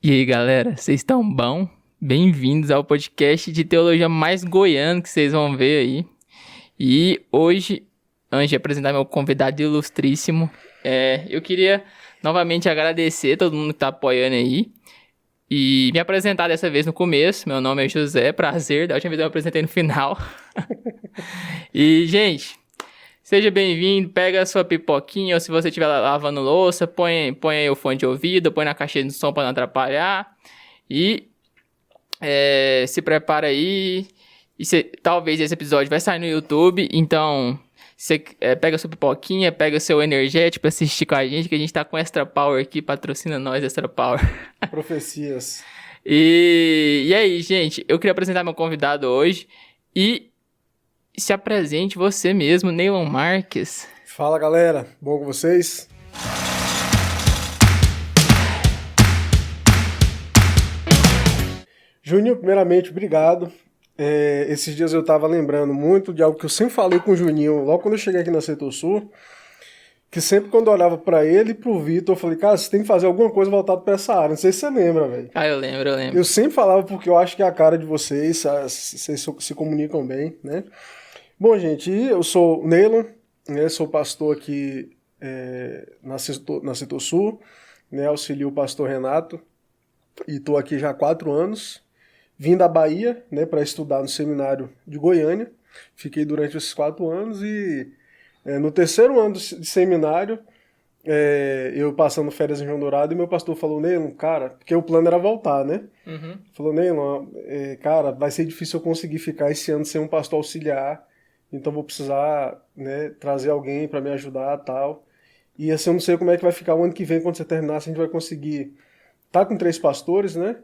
E aí, galera, vocês estão bom? Bem-vindos ao podcast de teologia mais goiano que vocês vão ver aí. E hoje, antes de apresentar meu convidado ilustríssimo, eu queria novamente agradecer a todo mundo que tá apoiando aí e me apresentar dessa vez no começo. Meu nome é José, prazer, da última vez eu me apresentei no final. E, gente, seja bem-vindo, pega a sua pipoquinha ou se você estiver lavando louça, põe aí o fone de ouvido, põe na caixinha de som para não atrapalhar. E se prepara aí. Talvez esse episódio vai sair no YouTube. Então, você pega sua pipoquinha, pega seu energético pra assistir com a gente, que a gente tá com Extra Power aqui, patrocina nós, Extra Power. Profecias. E aí, gente, eu queria apresentar meu convidado hoje. E se apresente você mesmo, Neilon Marques. Fala, galera. Bom com vocês? Juninho, primeiramente, obrigado. Esses dias eu estava lembrando muito de algo que eu sempre falei com o Juninho, logo quando eu cheguei aqui na Setor Sul, que sempre quando eu olhava para ele e pro Vitor, eu falei, cara, você tem que fazer alguma coisa voltada para essa área. Não sei se você lembra, velho. Ah, eu lembro. Eu sempre falava porque eu acho que é a cara de vocês, vocês se comunicam bem, né? Bom, gente, eu sou o Neilon, né, sou pastor aqui na Setor Sul, né, auxilio o pastor Renato, e estou aqui já há 4 anos. Vim da Bahia, né, para estudar no seminário de Goiânia, fiquei durante esses 4 anos e no terceiro ano de seminário, eu passando férias em João Dourado, e meu pastor falou, Neilon, cara, porque o plano era voltar, né? Uhum. Falou, Neilon, cara, vai ser difícil eu conseguir ficar esse ano sem um pastor auxiliar, então vou precisar, né, trazer alguém para me ajudar e tal. E assim, eu não sei como é que vai ficar o ano que vem, quando você terminar, se a gente vai conseguir. Tá com 3 pastores, né?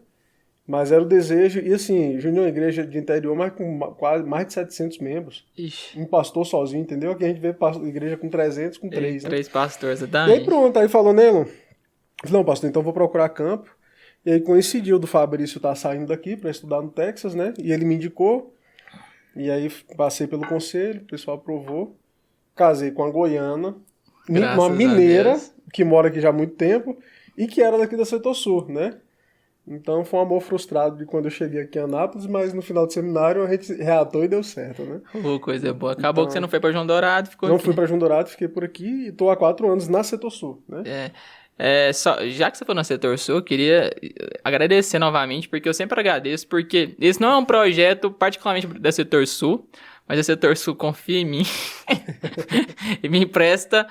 Mas era o desejo, e assim, Júnior é uma igreja de interior, mas com quase mais de 700 membros. Ixi. Um pastor sozinho, entendeu? Aqui a gente vê igreja com 300, com 3, né? 3 pastores, E aí exatamente. pronto, aí falou, Neilon, não, pastor, então vou procurar campo. E aí coincidiu do Fabrício estar saindo daqui para estudar no Texas, né? E ele me indicou. E aí passei pelo conselho, o pessoal aprovou. Casei com a goiana, Graças uma a mineira, Deus. que mora aqui já há muito tempo, e que era daqui da Setor Sul, né? Então foi um amor frustrado de quando eu cheguei aqui em Anápolis, mas no final do seminário a gente reatou e deu certo, né? Coisa boa. Acabou Então, que você não foi pra João Dourado, ficou não aqui. fui para João Dourado, fiquei por aqui e estou há 4 anos na Setor Sul, né? Já que você foi no Setor Sul, eu queria agradecer novamente, porque eu sempre agradeço, porque esse não é um projeto particularmente da Setor Sul, mas a Setor Sul confia em mim e me empresta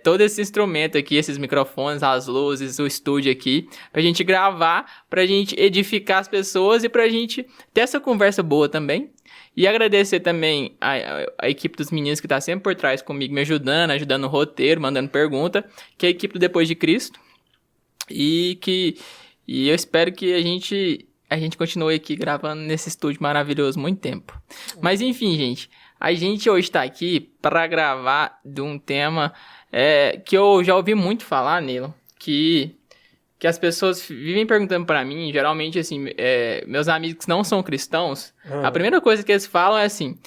todo esse instrumento aqui, esses microfones, as luzes, o estúdio aqui, pra gente gravar, pra gente edificar as pessoas e pra gente ter essa conversa boa também. E agradecer também a equipe dos meninos que tá sempre por trás comigo, me ajudando no roteiro, mandando pergunta, que é a equipe do Depois de Cristo. E eu espero que a gente continue aqui gravando nesse estúdio maravilhoso muito tempo. Mas enfim, gente, a gente hoje tá aqui para gravar de um tema que eu já ouvi muito falar, Nilo, que as pessoas vivem perguntando pra mim, geralmente, assim, meus amigos que não são cristãos, a primeira coisa que eles falam é assim,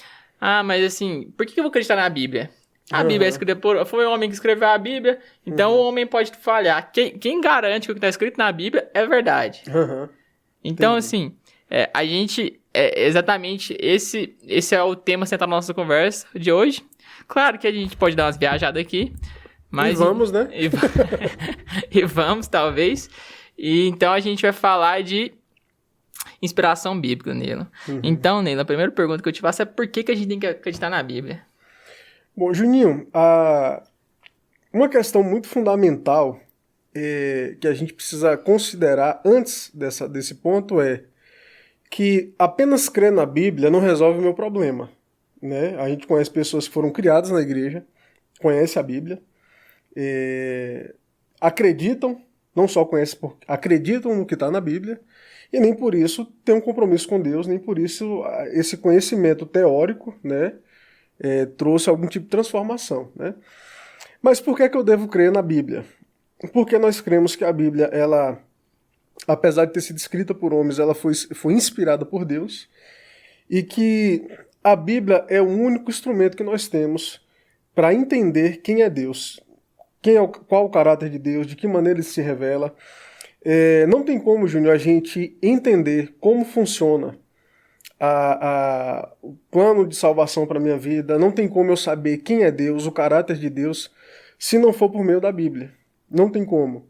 mas assim, por que eu vou acreditar na Bíblia? A Bíblia é escrita foi o homem que escreveu a Bíblia, então o homem pode falhar. Quem garante que o que está escrito na Bíblia é verdade? Então, assim, a gente, exatamente, esse é o tema central da nossa conversa de hoje. Claro que a gente pode dar umas viajadas aqui, mas... E vamos, né? E vamos, talvez. E então a gente vai falar de inspiração bíblica, Neila. Então, Neila, a primeira pergunta que eu te faço é por que a gente tem que acreditar na Bíblia? Bom, Juninho, uma questão muito fundamental que a gente precisa considerar antes desse ponto é que apenas crer na Bíblia não resolve o meu problema, né? A gente conhece pessoas que foram criadas na igreja, conhecem a Bíblia, acreditam, não só conhecem, acreditam no que está na Bíblia, e nem por isso tem um compromisso com Deus, nem por isso esse conhecimento teórico, né, trouxe algum tipo de transformação, né? Mas por que eu devo crer na Bíblia? Porque nós cremos que a Bíblia, ela, apesar de ter sido escrita por homens, ela foi inspirada por Deus, e que a Bíblia é o único instrumento que nós temos para entender quem é Deus, qual o caráter de Deus, de que maneira ele se revela, Não tem como, Júnior, a gente entender como funciona o plano de salvação para minha vida, não tem como eu saber quem é Deus, o caráter de Deus, se não for por meio da Bíblia. Não tem como.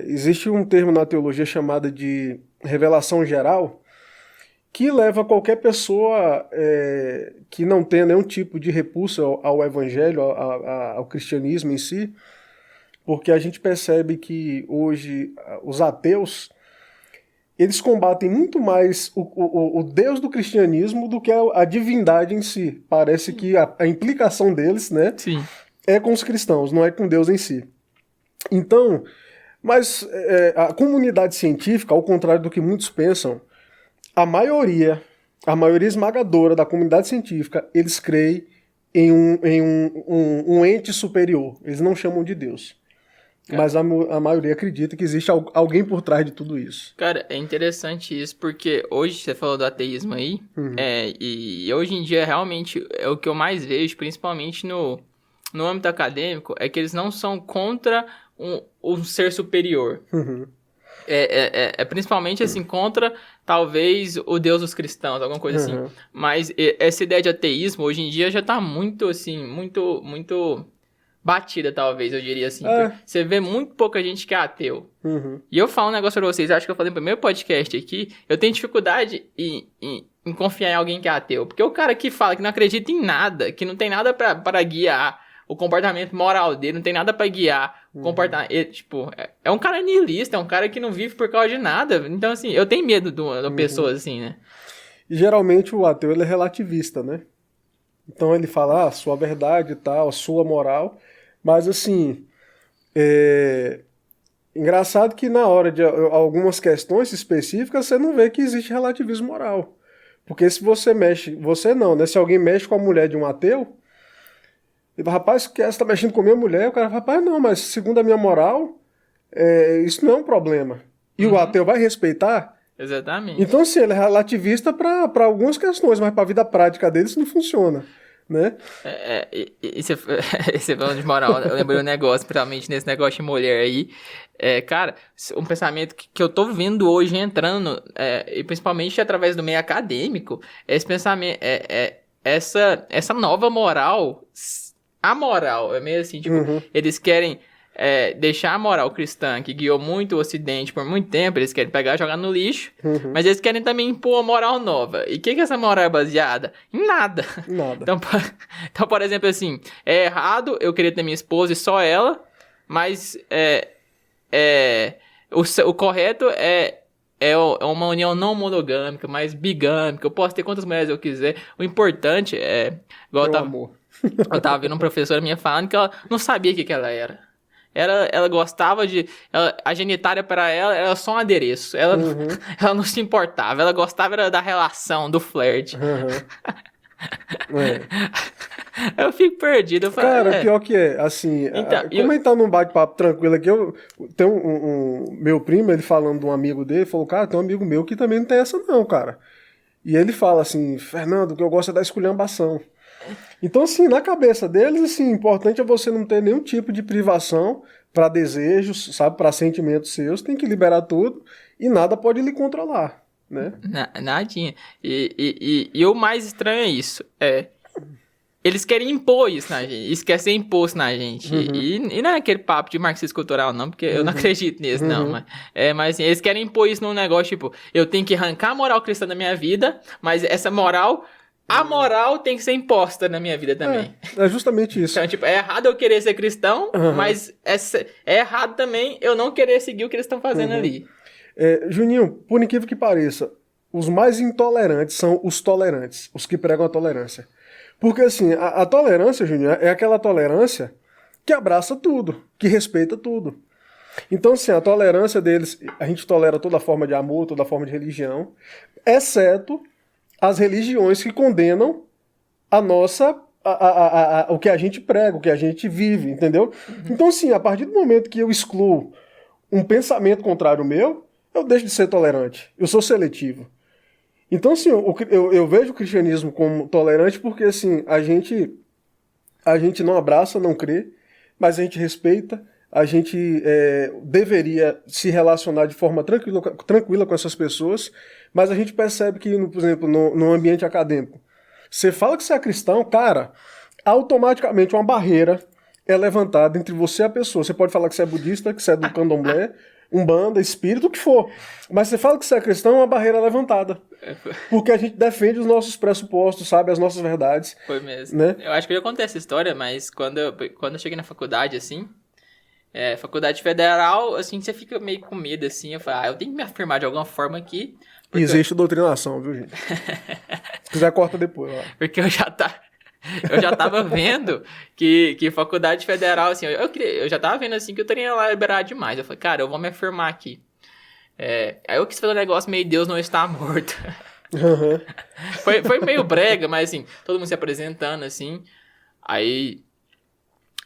Existe um termo na teologia chamado de revelação geral, que leva qualquer pessoa que não tenha nenhum tipo de repulsa ao evangelho, ao cristianismo em si, porque a gente percebe que hoje os ateus, eles combatem muito mais o Deus do cristianismo do que a divindade em si. Parece que a implicação deles, né, Sim. é com os cristãos, não é com Deus em si. Então, mas a comunidade científica, ao contrário do que muitos pensam, a maioria esmagadora da comunidade científica, eles creem em um ente superior. Eles não chamam de Deus. Mas a maioria acredita que existe alguém por trás de tudo isso. Cara, é interessante isso, porque hoje você falou do ateísmo aí, e hoje em dia realmente é o que eu mais vejo, principalmente no âmbito acadêmico, é que eles não são contra um ser superior. Uhum. Principalmente assim, contra talvez o Deus dos cristãos, alguma coisa assim. Mas essa ideia de ateísmo hoje em dia já tá muito assim, muito batida, talvez, eu diria assim. Você vê muito pouca gente que é ateu. E eu falo um negócio pra vocês, acho que eu falei no primeiro podcast aqui, eu tenho dificuldade em confiar em alguém que é ateu. Porque o cara que fala que não acredita em nada, que não tem nada pra guiar o comportamento moral dele, não tem nada pra guiar o comportamento. Tipo, é um cara nihilista, é um cara que não vive por causa de nada. Então, assim, eu tenho medo de uma pessoa assim, né? E geralmente o ateu, ele é relativista, né? Então ele fala a sua verdade e tal, a sua moral. Mas, assim, engraçado que na hora de algumas questões específicas você não vê que existe relativismo moral. Porque se você não, né? Se alguém mexe com a mulher de um ateu, ele fala, rapaz, você está mexendo com a minha mulher? O cara fala, rapaz, não, mas segundo a minha moral, isso não é um problema. E o ateu vai respeitar? Exatamente. Então, assim, ele é relativista para algumas questões, mas para a vida prática dele isso não funciona. Né? E você falando de moral, eu lembrei um negócio, principalmente nesse negócio de mulher aí. Cara, um pensamento que eu tô vendo hoje entrando, e principalmente através do meio acadêmico, esse pensamento, essa nova moral, amoral, é meio assim, tipo, eles querem deixar a moral cristã, que guiou muito o Ocidente por muito tempo, eles querem pegar e jogar no lixo, mas eles querem também impor a moral nova. E o que essa moral é baseada? Em nada. Então, por exemplo, assim, é errado eu querer ter minha esposa e só ela, mas o correto é uma união não monogâmica, mas bigâmica. Eu posso ter quantas mulheres eu quiser. O importante igual eu tava vendo uma professora minha falando que ela não sabia o que ela era. Ela gostava a genitália para ela era só um adereço. Ela não se importava. Ela gostava da relação, do flerte. Eu fico perdido. Eu falo, cara, pior que assim, então, como a gente tá num bate-papo tranquilo aqui, tem um meu primo, ele falando de um amigo dele, falou, cara, tem um amigo meu que também não tem essa não, cara. E ele fala assim, Fernando, o que eu gosto é da esculhambação. Então, assim, na cabeça deles, assim, o importante é você não ter nenhum tipo de privação para desejos, sabe, para sentimentos seus, tem que liberar tudo e nada pode lhe controlar, né? Nadinha. E o mais estranho é isso, eles querem impor isso na gente, isso quer ser imposto na gente. E não é aquele papo de marxismo cultural, não, porque eu não acredito nisso, não. Mas assim, eles querem impor isso num negócio, tipo, eu tenho que arrancar a moral cristã da minha vida, mas essa moral... A moral tem que ser imposta na minha vida também. É justamente isso. Então, tipo, é errado eu querer ser cristão, mas é errado também eu não querer seguir o que eles estão fazendo ali. Juninho, por incrível que pareça, os mais intolerantes são os tolerantes, os que pregam a tolerância. Porque, assim, a tolerância, Juninho, é aquela tolerância que abraça tudo, que respeita tudo. Então, assim, a tolerância deles, a gente tolera toda forma de amor, toda forma de religião, exceto as religiões que condenam o que a gente prega, o que a gente vive, entendeu? Então, assim, a partir do momento que eu excluo um pensamento contrário ao meu, eu deixo de ser tolerante. Eu sou seletivo. Então, assim, eu vejo o cristianismo como tolerante porque, assim, a gente não abraça, não crê, mas a gente respeita, a gente deveria se relacionar de forma tranquila com essas pessoas, mas a gente percebe que, por exemplo, no ambiente acadêmico, você fala que você é cristão, cara, automaticamente uma barreira é levantada entre você e a pessoa. Você pode falar que você é budista, que você é do candomblé, umbanda, espírito, o que for. Mas você fala que você é cristão, é uma barreira levantada. Porque a gente defende os nossos pressupostos, sabe? As nossas verdades. Foi mesmo. Né? Eu acho que eu já contei essa história, mas quando eu cheguei na faculdade, assim, faculdade federal, assim, você fica meio com medo, assim. Eu falei, eu tenho que me afirmar de alguma forma aqui. Existe doutrinação, viu, gente? Se quiser, corta depois. Ó. Porque eu já tava vendo que faculdade federal, assim, eu já tava vendo, assim, que eu teria lá liberado demais. Eu falei, cara, eu vou me afirmar aqui. Aí eu quis fazer um negócio meio Deus não está morto. Uhum. Foi meio brega, mas assim, todo mundo se apresentando, assim.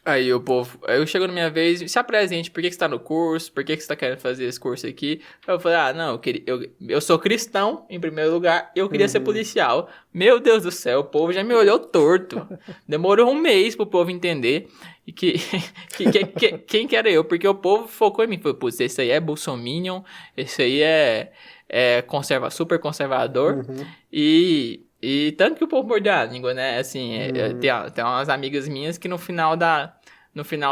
Aí o povo... Aí eu chego na minha vez, se apresente, por que você tá no curso? Por que você tá querendo fazer esse curso aqui? Eu falei, não, eu sou cristão, em primeiro lugar, eu queria ser policial. Meu Deus do céu, o povo já me olhou torto. Demorou um mês pro povo entender e quem que era eu, porque o povo focou em mim. Falei, putz, esse aí é bolsominion, esse aí é super conservador. E tanto que o povo mordeu a língua, né? Assim, tem umas amigas minhas que no final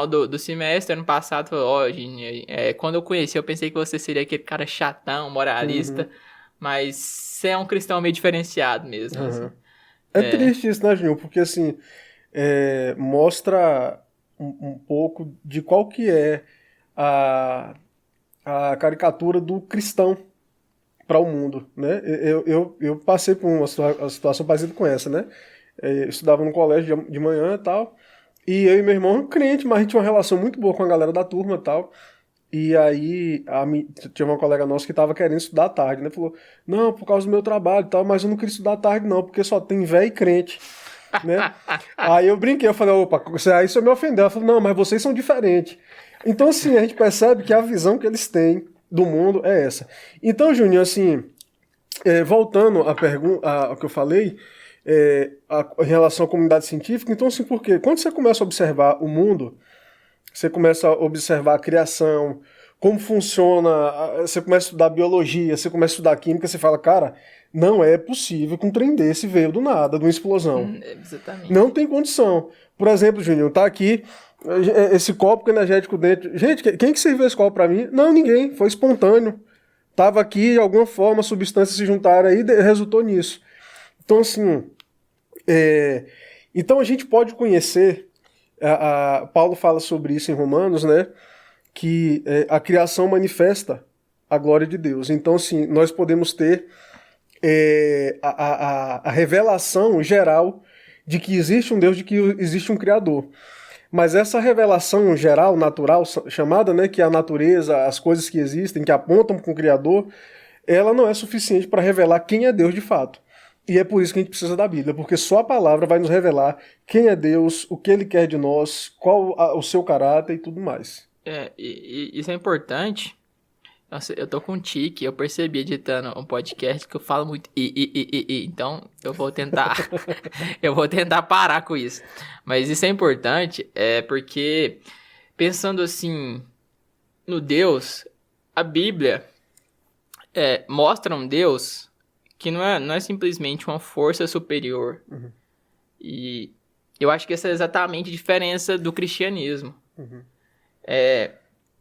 do semestre, ano passado, falou, Gini, quando eu conheci, eu pensei que você seria aquele cara chatão, moralista, mas você é um cristão meio diferenciado mesmo. Assim. É triste isso, né, Juninho? Porque, assim, mostra um pouco de qual que é a caricatura do cristão para o mundo, né? Eu passei por uma situação parecida com essa, né? Eu estudava no colégio de manhã e tal, e eu e meu irmão, crente, mas a gente tinha uma relação muito boa com a galera da turma e tal, e aí tinha uma colega nossa que estava querendo estudar à tarde, né? Falou, não, por causa do meu trabalho e tal, mas eu não queria estudar à tarde não, porque só tem véio e crente, né? Aí eu brinquei, eu falei, opa, aí você me ofendeu. Ela falou, não, mas vocês são diferentes. Então, assim, a gente percebe que a visão que eles têm do mundo é essa. Então, Juninho, assim, voltando à pergunta, ao que eu falei, em relação à comunidade científica, então, assim, por quê? Quando você começa a observar o mundo, você começa a observar a criação, como funciona, você começa a estudar biologia, você começa a estudar química, você fala, cara, não é possível que um trem desse veio do nada, de uma explosão. Exatamente. Não tem condição. Por exemplo, Juninho, tá aqui esse copo energético dentro. Gente, quem que serviu esse copo pra mim? Não, ninguém. Foi espontâneo. Tava aqui, de alguma forma, substâncias se juntaram aí e resultou nisso. Então, assim, então a gente pode conhecer, Paulo fala sobre isso em Romanos, né, que a criação manifesta a glória de Deus. Então, assim, nós podemos ter a revelação geral de que existe um Deus, de que existe um Criador. Mas essa revelação geral, natural, chamada, né, que é a natureza, as coisas que existem, que apontam para o Criador, ela não é suficiente para revelar quem é Deus de fato. E é por isso que a gente precisa da Bíblia, porque só a palavra vai nos revelar quem é Deus, o que Ele quer de nós, qual o seu caráter e tudo mais. Isso é importante. Nossa, eu tô com um tique, eu percebi editando um podcast que eu falo muito então eu vou tentar parar com isso. Mas isso é importante, porque pensando assim no Deus, a Bíblia mostra um Deus que não é simplesmente uma força superior. E eu acho que essa é exatamente a diferença do cristianismo.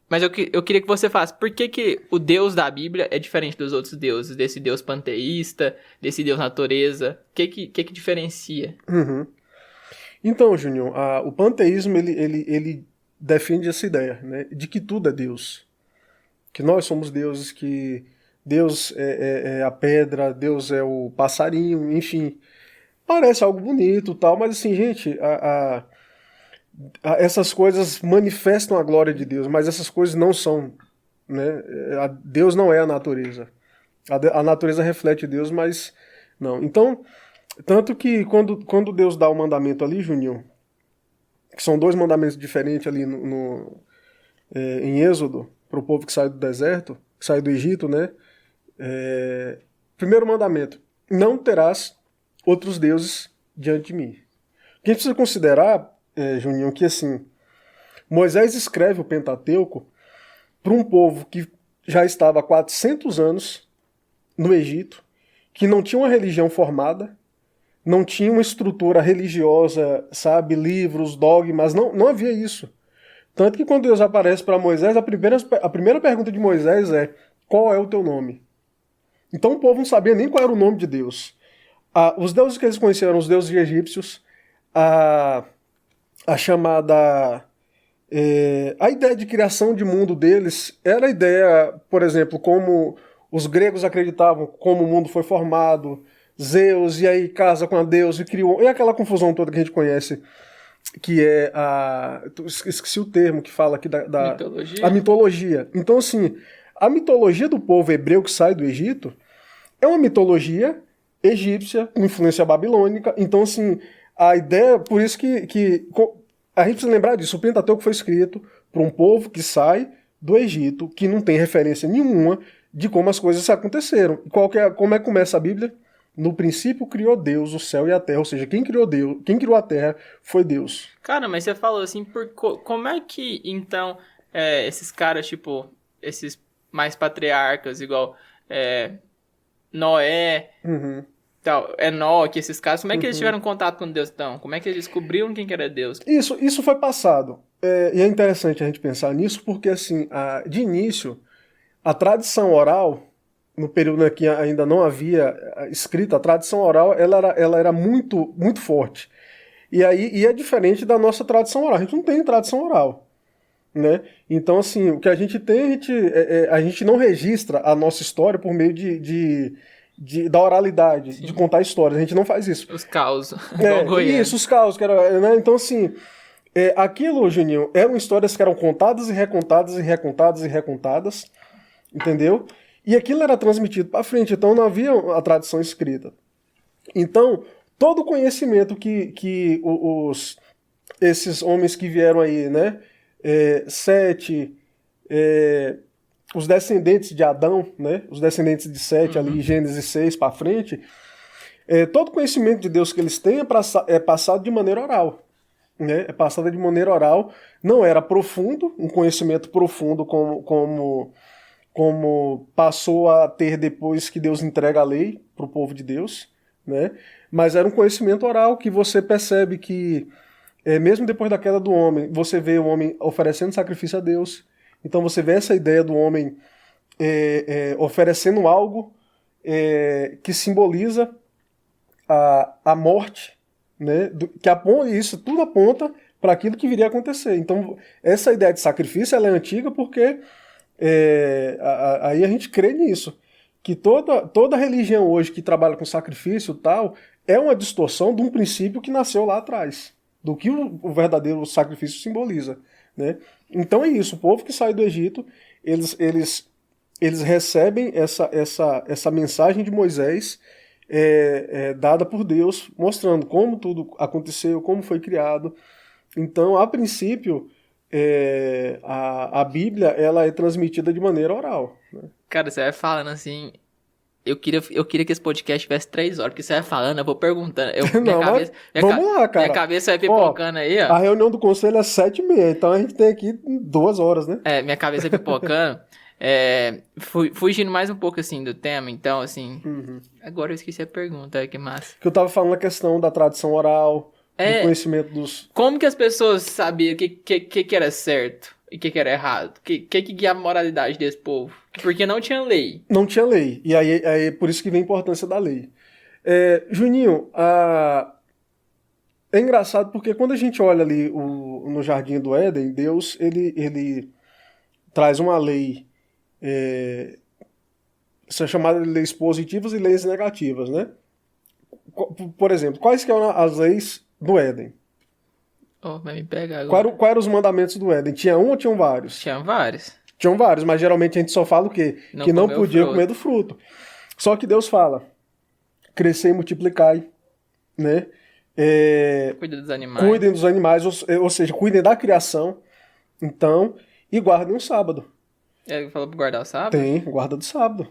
Mas eu queria que você falasse, por que o Deus da Bíblia é diferente dos outros deuses? Desse Deus panteísta, desse Deus natureza? O que diferencia? Então, Júnior, o panteísmo, ele defende essa ideia, né, de que tudo é Deus. Que nós somos deuses, que Deus é a pedra, Deus é o passarinho, enfim. Parece algo bonito e tal, mas assim, gente, essas coisas manifestam a glória de Deus, mas essas coisas não são, né? Deus não é a natureza. A natureza reflete Deus, mas não. Então, tanto que quando Deus dá o mandamento ali, Juninho, que são dois mandamentos diferentes ali em Êxodo, para o povo que sai do deserto, que sai do Egito, né? Primeiro mandamento, não terás outros deuses diante de mim. O que a gente precisa considerar, Juninho, que assim, Moisés escreve o Pentateuco para um povo que já estava há 400 anos no Egito, que não tinha uma religião formada, não tinha uma estrutura religiosa, sabe, livros, dogmas, não havia isso. Tanto que quando Deus aparece para Moisés, a primeira pergunta de Moisés é: qual é o teu nome? Então o povo não sabia nem qual era o nome de Deus. Os deuses que eles conheciam eram os deuses egípcios, a chamada... a ideia de criação de mundo deles era a ideia, por exemplo, como os gregos acreditavam, como o mundo foi formado, Zeus, e aí casa com a Deus e criou... E aquela confusão toda que a gente conhece, que é esqueci o termo que fala aqui da mitologia. A mitologia. Então, assim, a mitologia do povo hebreu que sai do Egito é uma mitologia egípcia, com influência babilônica. Então, assim, a ideia... Por isso que a gente precisa lembrar disso. O Pentateuco foi escrito para um povo que sai do Egito, que não tem referência nenhuma de como as coisas aconteceram. Como é que começa a Bíblia? No princípio criou Deus o céu e a terra. Ou seja, quem criou a terra foi Deus. Cara, mas você falou assim, como é que, então, esses caras, tipo, esses mais patriarcas, igual Noé, tal, Enoque, esses caras, como é que eles tiveram contato com Deus, então? Como é que eles descobriram quem que era Deus? Isso foi passado. E é interessante a gente pensar nisso, porque, assim, de início, a tradição oral, no período em que ainda não havia escrita, a tradição oral ela era muito, muito forte. E é diferente da nossa tradição oral. A gente não tem tradição oral, né? Então, assim, o que a gente tem, a gente não registra a nossa história por meio da oralidade, de contar histórias. A gente não faz isso. Os causos. Isso, os causos. Né? Então, assim, aquilo, Juninho, eram histórias que eram contadas e recontadas e recontadas e recontadas, entendeu? E aquilo era transmitido para frente, então não havia a tradição escrita. Então, todo o conhecimento que esses homens que vieram aí, né, Sete, os descendentes de Adão, né, os descendentes de Sete, ali, Gênesis 6 para frente, todo o conhecimento de Deus que eles têm é passado de maneira oral. Né, é passado de maneira oral, não era profundo, um conhecimento profundo como passou a ter depois que Deus entrega a lei para o povo de Deus, né? Mas era um conhecimento oral que você percebe que, mesmo depois da queda do homem, você vê o homem oferecendo sacrifício a Deus. Então você vê essa ideia do homem oferecendo algo que simboliza a morte, né? Isso tudo aponta para aquilo que viria a acontecer. Então essa ideia de sacrifício ela é antiga porque aí a gente crê nisso, que toda religião hoje que trabalha com sacrifício e tal, é uma distorção de um princípio que nasceu lá atrás, do que o verdadeiro sacrifício simboliza, né? Então é isso, o povo que sai do Egito, eles recebem essa mensagem de Moisés dada por Deus, mostrando como tudo aconteceu, como foi criado. Então, a princípio, a Bíblia ela é transmitida de maneira oral, né? Cara, você vai falando assim... Eu queria que esse podcast tivesse 3 horas, porque você vai falando, eu vou perguntando. Vamos lá, cara. Minha cabeça vai pipocando aí, ó. A reunião do conselho é 7h30, então a gente tem aqui 2 horas, né? Minha cabeça vai pipocando. Fugindo mais um pouco, assim, do tema, então, assim... Agora eu esqueci a pergunta, que massa. Que eu tava falando a questão da tradição oral, do conhecimento dos... Como que as pessoas sabiam o que era certo e o que era errado? O que guiava a moralidade desse povo? Porque não tinha lei. Não tinha lei. E aí por isso que vem a importância da lei. Juninho, é engraçado porque quando a gente olha ali no Jardim do Éden, Deus ele traz uma lei, são chamadas de leis positivas e leis negativas, né? Por exemplo, quais que eram as leis do Éden? Vai me pegar agora. Quais eram os mandamentos do Éden? Tinha um ou tinham vários? Tinha vários. Tinham vários, mas geralmente a gente só fala o quê? Que não podia comer do fruto. Só que Deus fala, crescer e multiplicai, né? Cuidem dos animais. Cuidem dos animais, ou seja, cuidem da criação, então, e guardem o sábado. Ele falou pra guardar o sábado? Tem, guarda do sábado.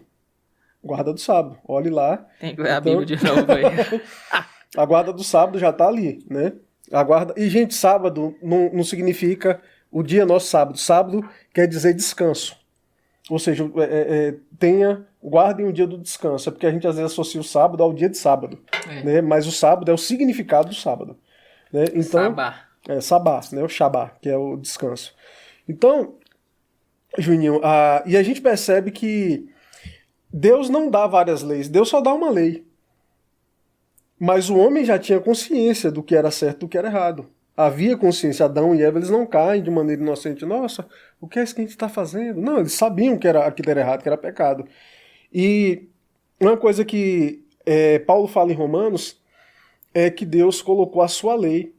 Guarda do sábado, olhe lá. Tem que ler a Bíblia de novo aí. A guarda do sábado já tá ali, né? E, gente, sábado não significa o dia nosso sábado. Sábado quer dizer descanso. Ou seja, guardem o dia do descanso. É porque a gente às vezes associa o sábado ao dia de sábado. Né? Mas o sábado é o significado do sábado. Né? Então, Sabá. Sabá, né? O Shabá, que é o descanso. Então, Juninho, e a gente percebe que Deus não dá várias leis, Deus só dá uma lei. Mas o homem já tinha consciência do que era certo e do que era errado. Havia consciência. Adão e Eva, eles não caem de maneira inocente. Nossa, o que é isso que a gente está fazendo? Não, eles sabiam que aquilo era errado, que era pecado. E uma coisa que Paulo fala em Romanos é que Deus colocou a sua lei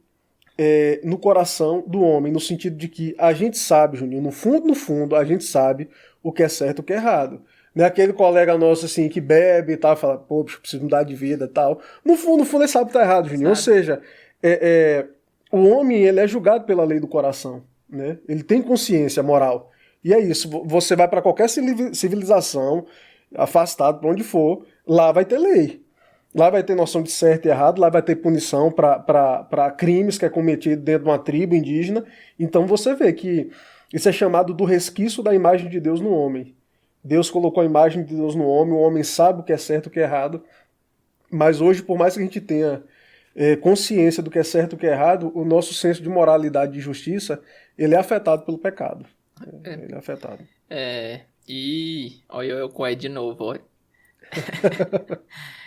no coração do homem, no sentido de que a gente sabe, Juninho, no fundo, a gente sabe o que é certo e o que é errado. Não é aquele colega nosso assim que bebe e tal, fala, pô, preciso mudar de vida e tal. No fundo, ele sabe que tá errado, Juninho. Ou seja, o homem ele é julgado pela lei do coração, né? Ele tem consciência moral. E é isso, você vai para qualquer civilização, afastado, para onde for, lá vai ter lei. Lá vai ter noção de certo e errado, lá vai ter punição para crimes que é cometido dentro de uma tribo indígena. Então você vê que isso é chamado do resquício da imagem de Deus no homem. Deus colocou a imagem de Deus no homem, o homem sabe o que é certo e o que é errado. Mas hoje, por mais que a gente tenha consciência do que é certo e o que é errado, o nosso senso de moralidade e de justiça, ele é afetado pelo pecado. Ele é afetado. Olha eu com Ed de novo, olha.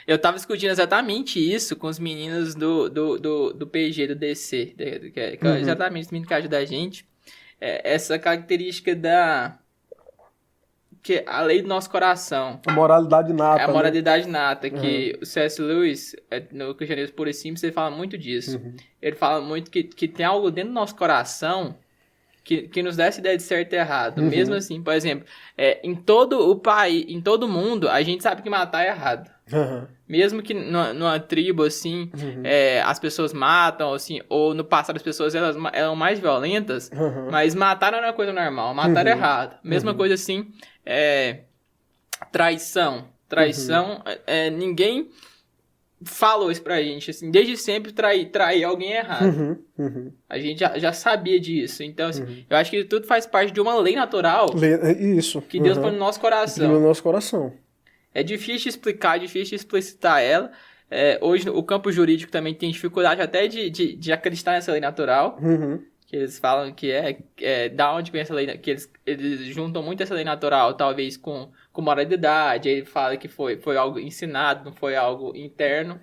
Eu tava discutindo exatamente isso com os meninos do PG, do DC, que é exatamente os meninos que ajudam a gente. Essa característica que a lei do nosso coração. A moralidade nata. É a moralidade nata, que o C.S. Lewis, no Cristianismo Puro e Simples, ele fala muito disso. Ele fala muito que tem algo dentro do nosso coração que nos dá essa ideia de certo e errado. Mesmo assim, por exemplo, em todo o país, em todo o mundo, a gente sabe que matar é errado. Mesmo que numa tribo, assim, as pessoas matam, assim, ou no passado as pessoas eram mais violentas, mas matar não é uma coisa normal, matar é errado. Mesma coisa assim, traição. Traição, ninguém falou isso pra gente, assim, desde sempre trair alguém é errado. A gente já sabia disso, então assim, eu acho que tudo faz parte de uma lei natural isso. Que Deus põe no nosso coração. No nosso coração. É difícil explicar, difícil explicitar ela. Hoje o campo jurídico também tem dificuldade até de acreditar nessa lei natural. Que eles falam que da onde vem essa lei, que eles juntam muito essa lei natural, talvez com moralidade. Aí ele fala que foi algo ensinado, não foi algo interno.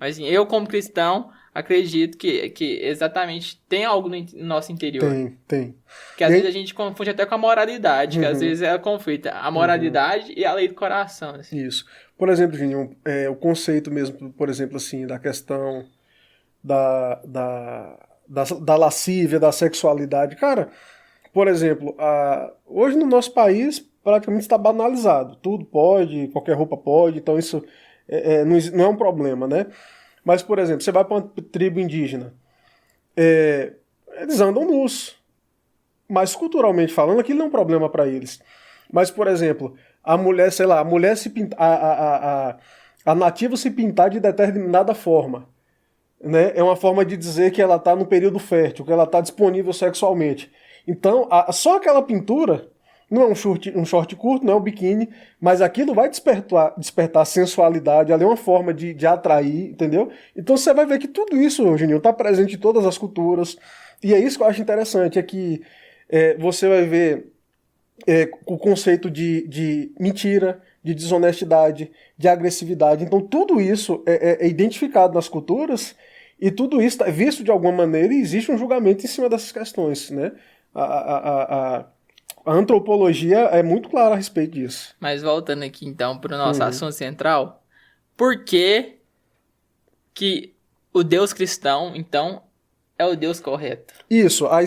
Mas assim, eu como cristão acredito que exatamente tem algo no nosso interior. Tem. Que às vezes a gente confunde até com a moralidade, que às vezes ela conflita a moralidade e a lei do coração. Assim. Isso. Por exemplo, Juninho, o conceito mesmo, por exemplo, assim, da questão da lascívia, da sexualidade. Cara, por exemplo, hoje no nosso país praticamente está banalizado. Tudo pode, qualquer roupa pode, então isso não é um problema, né? Mas, por exemplo, você vai para uma tribo indígena, eles andam nus. Mas culturalmente falando, aquilo não é um problema para eles. Mas, por exemplo, a mulher, sei lá, a mulher se pinta, a nativa se pintar de determinada forma. Né? É uma forma de dizer que ela está no período fértil, que ela está disponível sexualmente. Então, só aquela pintura, não é um short curto, não é um biquíni, mas aquilo vai despertar sensualidade, ela é uma forma de atrair, entendeu? Então você vai ver que tudo isso, Juninho, está presente em todas as culturas, e é isso que eu acho interessante, é que você vai ver o conceito de mentira, de desonestidade, de agressividade. Então tudo isso é identificado nas culturas, e tudo isso está visto de alguma maneira, e existe um julgamento em cima dessas questões, né? A antropologia é muito clara a respeito disso. Mas voltando aqui então para o nosso assunto central, por que o Deus cristão, então, é o Deus correto? Isso, aí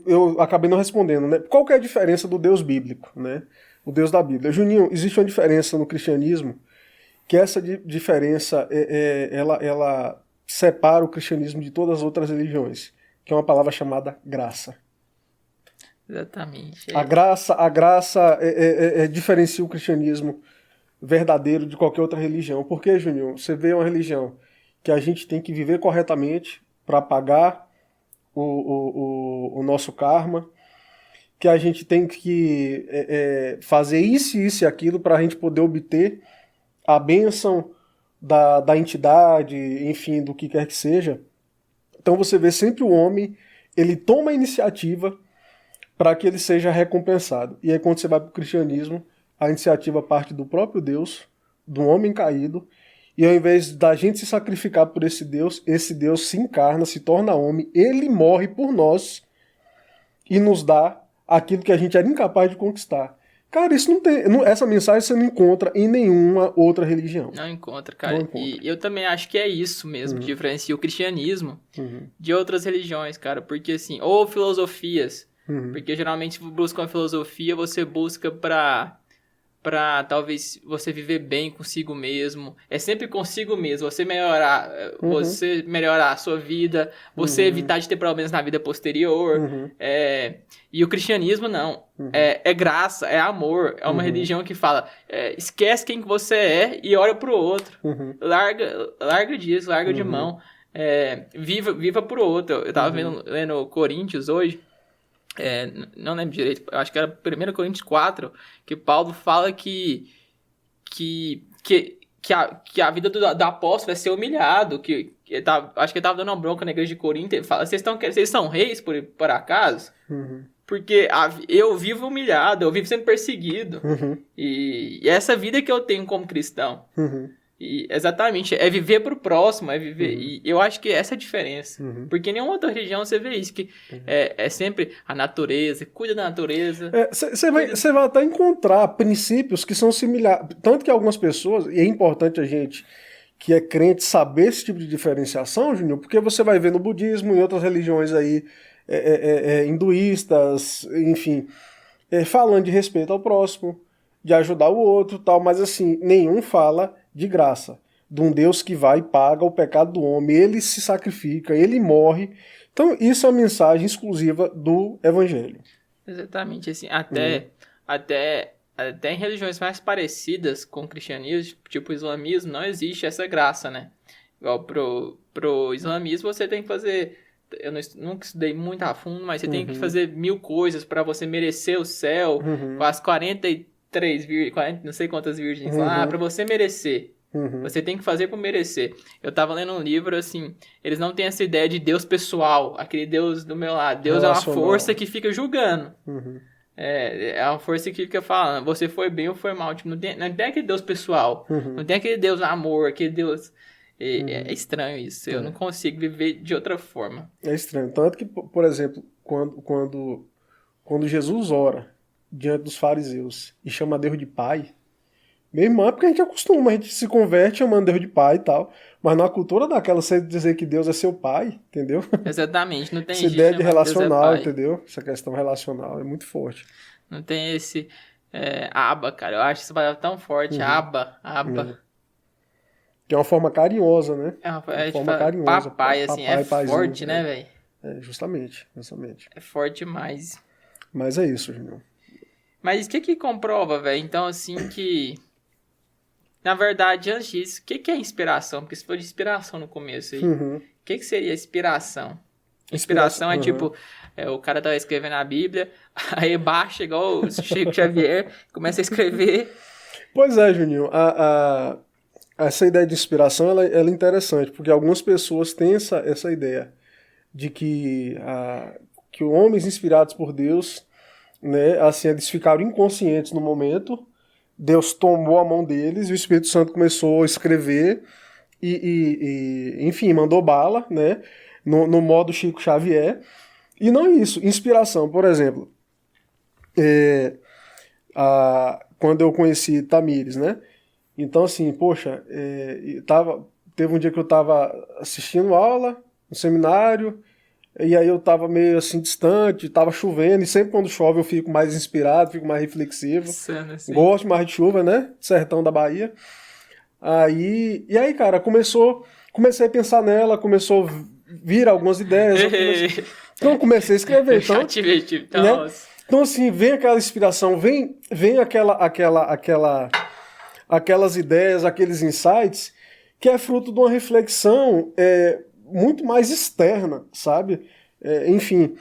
eu acabei não respondendo, né? Qual que é a diferença do Deus bíblico, né? O Deus da Bíblia. Juninho, existe uma diferença no cristianismo, que essa diferença, ela separa o cristianismo de todas as outras religiões, que é uma palavra chamada graça. Exatamente. A graça diferencia o cristianismo verdadeiro de qualquer outra religião. Por quê, Juninho? Você vê uma religião que a gente tem que viver corretamente para pagar o nosso karma, que a gente tem que fazer isso e aquilo para a gente poder obter a bênção da entidade, enfim, do que quer que seja. Então você vê sempre o homem, ele toma a iniciativa para que ele seja recompensado. E aí quando você vai para o cristianismo, a iniciativa parte do próprio Deus, do homem caído, e ao invés da gente se sacrificar por esse Deus se encarna, se torna homem, ele morre por nós e nos dá aquilo que a gente era incapaz de conquistar. Cara, isso não tem. Essa mensagem você não encontra em nenhuma outra religião. Não encontra, cara. Não encontra. E eu também acho que é isso mesmo, que diferencia o cristianismo de outras religiões, cara. Porque assim, ou filosofias. Porque geralmente busca uma filosofia, você busca pra talvez você viver bem consigo mesmo. É sempre consigo mesmo. Você melhorar a sua vida, você evitar de ter problemas na vida posterior. E o cristianismo não. É graça, é amor. É uma religião que fala, esquece quem que você é e olha pro outro. Larga disso, larga de mão. Viva pro outro. Eu tava lendo Coríntios hoje. Não lembro direito, acho que era 1 Coríntios 4, que Paulo fala que a vida do apóstolo é ser humilhado, acho que ele estava dando uma bronca na igreja de Corinto, ele fala, vocês são reis por acaso? Porque eu vivo humilhado, eu vivo sendo perseguido, e essa vida que eu tenho como cristão, e exatamente, é viver pro próximo, é viver, e eu acho que essa é a diferença, porque em nenhuma outra religião você vê isso, que é sempre a natureza, cuida da natureza. Você vai até encontrar princípios que são similares, tanto que algumas pessoas, e é importante a gente que é crente saber esse tipo de diferenciação, Júnior, porque você vai ver no budismo, em outras religiões aí, hinduístas, enfim, falando de respeito ao próximo, de ajudar o outro, tal, mas assim, nenhum fala de graça, de um Deus que vai e paga o pecado do homem, ele se sacrifica, ele morre. Então isso é uma mensagem exclusiva do Evangelho. Exatamente, assim, até em religiões mais parecidas com o cristianismo, tipo o islamismo, não existe essa graça, né? Igual pro islamismo você tem que fazer, eu nunca estudei muito a fundo, mas você tem que fazer 1000 coisas para você merecer o céu, com as 40, não sei quantas virgens lá, pra você merecer. Você tem que fazer pra merecer. Eu tava lendo um livro, assim, eles não têm essa ideia de Deus pessoal, aquele Deus do meu lado. Deus é uma força que fica julgando. É uma força que fica falando, você foi bem ou foi mal. Tipo, não tem aquele Deus pessoal. Não tem aquele Deus amor, aquele Deus... É estranho isso. Eu não consigo viver de outra forma. É estranho. Tanto que, por exemplo, quando Jesus ora diante dos fariseus e chama Deus de pai, mesmo é porque a gente acostuma, a gente se converte chamando Deus de pai e tal, mas na cultura daquela, você dizer que Deus é seu pai, entendeu? Exatamente, não tem essa ideia de relacional, entendeu? Essa questão relacional é muito forte. Não tem esse aba, cara, eu acho essa palavra tão forte, aba. Que é uma forma carinhosa, né? É uma forma tipo, carinhosa. Papai, assim, é forte, né, velho? Justamente. É forte demais. Mas é isso, Júnior. Mas o que comprova, velho? Então, assim, que... Na verdade, antes disso, o que é inspiração? Porque você falou de inspiração no começo aí. O que seria inspiração? Inspiração é tipo... o cara tá escrevendo a Bíblia, aí baixa igual o Chico Xavier, começa a escrever. Pois é, Juninho. Essa ideia de inspiração ela é interessante, porque algumas pessoas têm essa ideia de que homens inspirados por Deus... né, assim, eles ficaram inconscientes no momento, Deus tomou a mão deles e o Espírito Santo começou a escrever e enfim, mandou bala, né, no modo Chico Xavier. E não isso, inspiração, por exemplo, quando eu conheci Tamires, né, então assim, poxa, teve um dia que eu estava assistindo aula no seminário, e aí eu tava meio assim distante, tava chovendo, e sempre quando chove eu fico mais inspirado, fico mais reflexivo. Assim. Gosto mais de chuva, né? Sertão da Bahia. E aí, cara, comecei a pensar nela, começou a vir algumas ideias. Então comecei a escrever. Então, né? Então assim, vem aquela inspiração, vem aquelas ideias, aqueles insights, que é fruto de uma reflexão muito mais externa, sabe? enfim.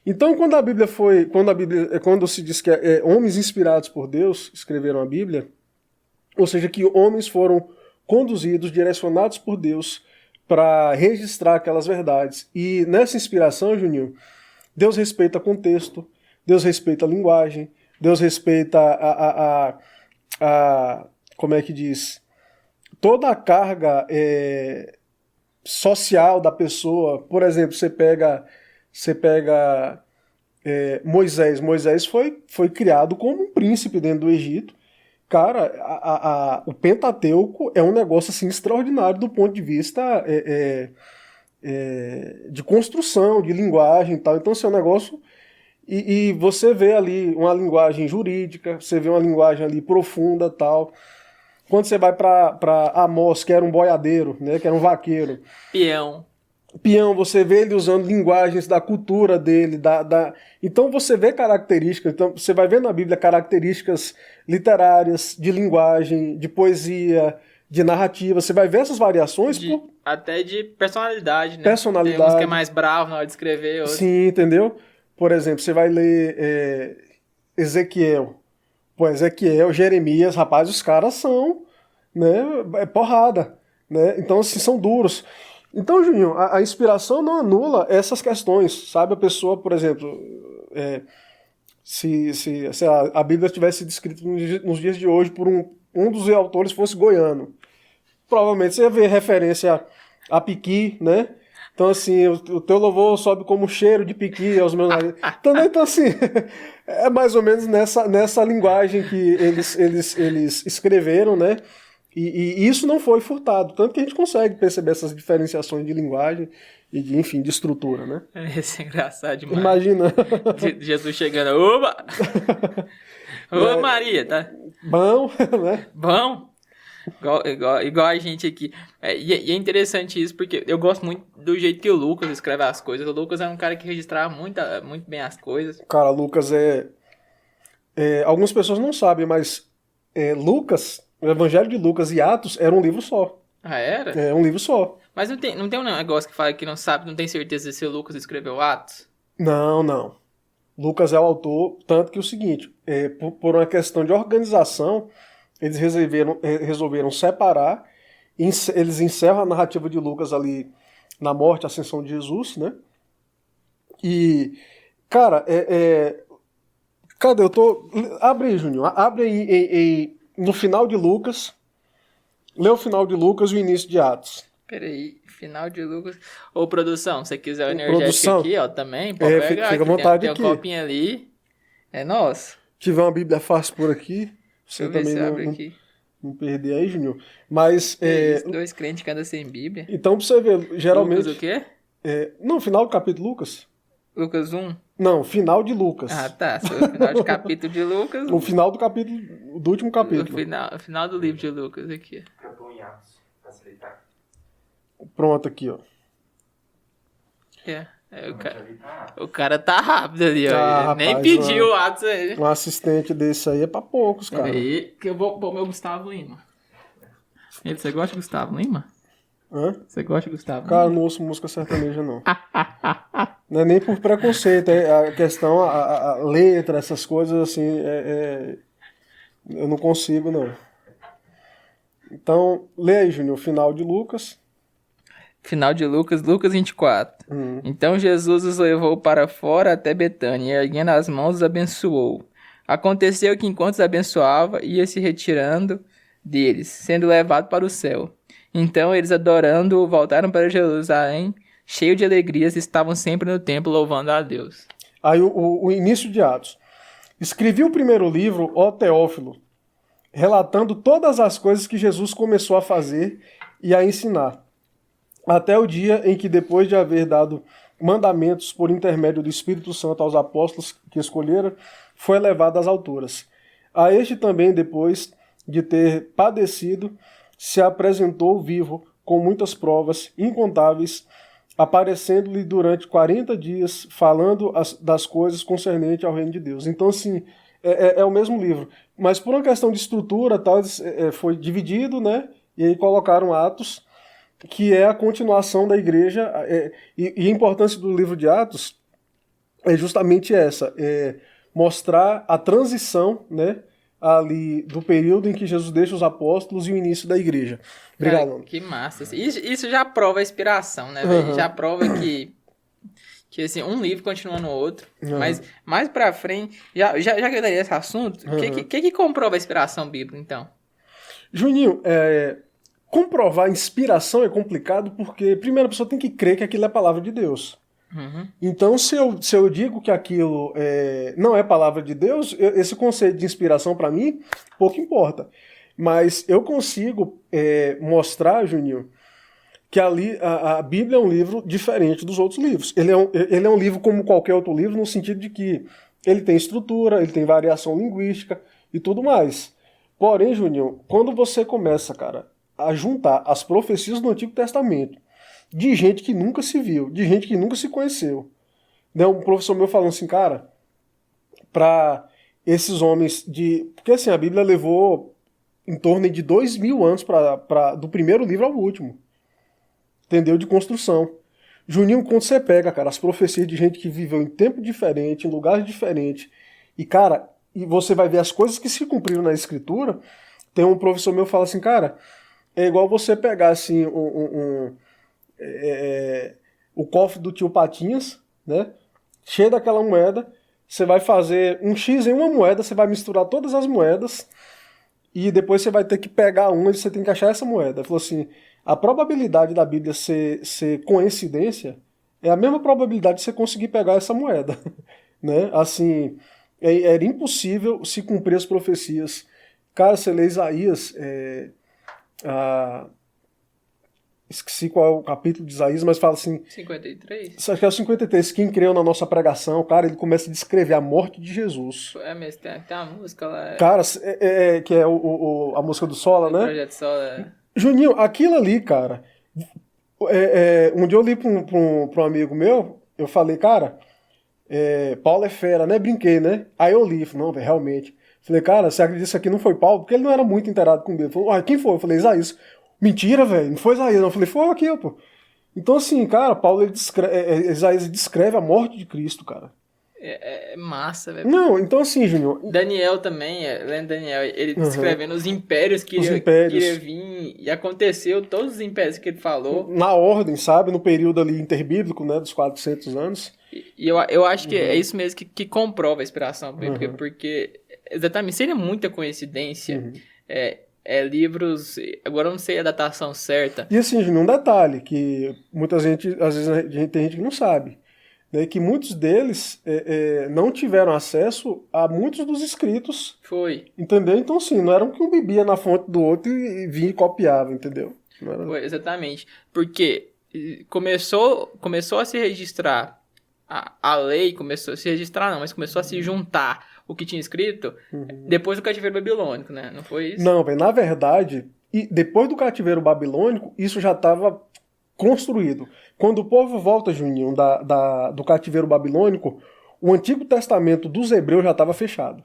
Então, quando se diz que homens inspirados por Deus escreveram a Bíblia, ou seja, que homens foram conduzidos, direcionados por Deus para registrar aquelas verdades. E nessa inspiração, Juninho, Deus respeita contexto, Deus respeita a linguagem, Deus respeita como é que diz? Toda a carga social da pessoa. Por exemplo, você pega Moisés. Moisés foi criado como um príncipe dentro do Egito. Cara, o Pentateuco é um negócio assim, extraordinário do ponto de vista de construção, de linguagem e tal. Então, assim, é um negócio... E você vê ali uma linguagem jurídica, você vê uma linguagem ali profunda e tal. Quando você vai para Amós, que era um boiadeiro, né, que era um vaqueiro. Peão, você vê ele usando linguagens da cultura dele, então você vê características, então você vai ver na Bíblia características literárias, de linguagem, de poesia, de narrativa, você vai ver essas variações. Até de personalidade, né? Personalidade. Tem uns que é mais bravo na hora de escrever. Outros. Sim, entendeu? Por exemplo, você vai ler Ezequiel, Jeremias, rapaz, os caras são, né, porrada, né? Então, assim, são duros. Então, Juninho, a inspiração não anula essas questões, sabe? A pessoa, por exemplo, se a Bíblia tivesse descrita nos dias de hoje por um dos autores fosse goiano, provavelmente você ia ver referência a Piqui, né? Então, assim, o teu louvor sobe como cheiro de piqui aos meus narizes. Então, assim, é mais ou menos nessa linguagem que eles escreveram, né? E isso não foi furtado. Tanto que a gente consegue perceber essas diferenciações de linguagem e, enfim, de estrutura, né? Isso é engraçado demais. Imagina. Jesus chegando, oba! Ô, Maria, tá? Bom, né? Bom. Igual a gente aqui. E é interessante isso, porque eu gosto muito do jeito que o Lucas escreve as coisas. O Lucas é um cara que registrava muito bem as coisas. Cara, Lucas algumas pessoas não sabem, mas Lucas, o Evangelho de Lucas e Atos era um livro só. Ah, era? É um livro só. Mas não tem um negócio que fala que não sabe, não tem certeza se o Lucas escreveu Atos? Não. Lucas é o autor, tanto que o seguinte, por uma questão de organização, eles resolveram separar, eles encerram a narrativa de Lucas ali na morte e ascensão de Jesus, né? E, cara, cadê? Abre aí, Júnior, abre aí no final de Lucas, lê o final de Lucas e o início de Atos. Peraí, final de Lucas. Ô, produção, se você quiser o energético aqui, ó, também, pode pegar. Fica à vontade aqui. Tem um copinho ali, é nosso. Se tiver uma Bíblia fácil por aqui, você Deixa eu ver também se abre aqui. Não perder aí, Júnior. Mas. Dois crentes que andam sem Bíblia. Então, pra você ver, geralmente. Lucas o quê? Não, final do capítulo Lucas. Lucas 1? Não, final de Lucas. Ah, tá. Final de capítulo de Lucas. O final do capítulo. Do último capítulo. O final do livro de Lucas aqui. Pronto, aqui, ó. O cara tá rápido ali, ó. Rapaz, nem pediu o Atos aí. Um assistente desse aí é pra poucos, cara. Aí que eu vou pôr o meu Gustavo Lima. Você gosta de Gustavo Lima? Hã? Você gosta de Gustavo Lima? Cara, não ouço música sertaneja, não. Não é nem por preconceito, a questão, a letra, essas coisas assim, eu não consigo, não. Então, lê aí, Júnior, o final de Lucas. Final de Lucas 24. Então Jesus os levou para fora até Betânia, e erguendo as mãos os abençoou. Aconteceu que enquanto os abençoava, ia se retirando deles, sendo levado para o céu. Então eles, adorando-o, voltaram para Jerusalém, cheios de alegrias, estavam sempre no templo louvando a Deus. Aí o início de Atos. Escrevi o primeiro livro, ó Teófilo, relatando todas as coisas que Jesus começou a fazer e a ensinar, até o dia em que, depois de haver dado mandamentos por intermédio do Espírito Santo aos apóstolos que escolhera, foi elevado às alturas. A este também, depois de ter padecido, se apresentou vivo, com muitas provas incontáveis, aparecendo-lhe durante 40 dias, falando das coisas concernentes ao reino de Deus. Então, assim, é o mesmo livro. Mas por uma questão de estrutura, tal, foi dividido, né? E aí colocaram Atos. que é a continuação da igreja, e a importância do livro de Atos é justamente essa, mostrar a transição, né, ali do período em que Jesus deixa os apóstolos e o início da igreja. Obrigado. Cara, que massa. Isso já prova a inspiração, né, velho? Uhum. Já prova que assim, um livro continua no outro. Uhum. Mas mais pra frente, já que eu daria esse assunto, o que comprova a inspiração bíblica, então? Juninho, comprovar inspiração é complicado porque, primeiro, a pessoa tem que crer que aquilo é palavra de Deus. Uhum. Então, se eu digo que aquilo não é palavra de Deus, esse conceito de inspiração, para mim, pouco importa. Mas eu consigo mostrar, Juninho, que ali a Bíblia é um livro diferente dos outros livros. Ele é um livro como qualquer outro livro, no sentido de que ele tem estrutura, ele tem variação linguística e tudo mais. Porém, Juninho, quando você começa, cara, a juntar as profecias do Antigo Testamento de gente que nunca se viu, de gente que nunca se conheceu, né? Um professor meu falando assim, cara, para esses homens porque assim, a Bíblia levou em torno de 2000 anos do primeiro livro ao último. Entendeu? De construção. Juninho, quando você pega, cara, as profecias de gente que viveu em tempo diferente, em lugares diferentes, e, cara, e você vai ver as coisas que se cumpriram na escritura, tem um professor meu que fala assim, cara, é igual você pegar, assim, o cofre do tio Patinhas, né, cheio daquela moeda, você vai fazer um X em uma moeda, você vai misturar todas as moedas, e depois você vai ter que pegar uma e você tem que achar essa moeda. Ele falou assim, a probabilidade da Bíblia ser coincidência é a mesma probabilidade de você conseguir pegar essa moeda. Né? Assim, era impossível se cumprir as profecias. Cara, você lê Isaías, esqueci qual é o capítulo de Isaías, mas fala assim... 53? Acho que é o 53. Quem creu na nossa pregação, cara, ele começa a descrever a morte de Jesus. É mesmo, tem uma música lá... Cara, que é a música do Sola, né? Projeto Sola... Juninho, aquilo ali, cara, um dia eu li pra um amigo meu, eu falei, cara, Paulo é fera, né? Brinquei, né? Aí eu li, falei, não, velho, realmente. Falei, cara, você acredita que isso aqui não foi Paulo? Porque ele não era muito inteirado com Deus. Ele falou, quem foi? Eu falei, Isaías. Mentira, velho, não foi Isaías, não. Eu falei, foi aqui, pô. Então, assim, cara, Isaías descreve a morte de Cristo, cara. É massa, velho. Não, então assim, Júnior... Daniel também, lendo Daniel, ele descrevendo os impérios que iria vir, e aconteceu todos os impérios que ele falou. Na ordem, sabe? No período ali interbíblico, né, dos 400 anos. E eu acho que é isso mesmo que comprova a inspiração bíblica, porque exatamente, seria muita coincidência, livros, agora eu não sei a datação certa. E assim, Júnior, um detalhe, que muita gente, às vezes tem gente que não sabe, né, que muitos deles não tiveram acesso a muitos dos escritos. Foi. Entendeu? Então, assim, não era que um bebia na fonte do outro e vinha e copiava, entendeu? Foi, exatamente. Porque começou a se registrar, a lei começou a se registrar, não, mas começou a se juntar o que tinha escrito depois do cativeiro babilônico, né? Não foi isso? Não, velho, na verdade, depois do cativeiro babilônico, isso já estava construído. Quando o povo volta, Juninho, do cativeiro babilônico, o Antigo Testamento dos Hebreus já estava fechado.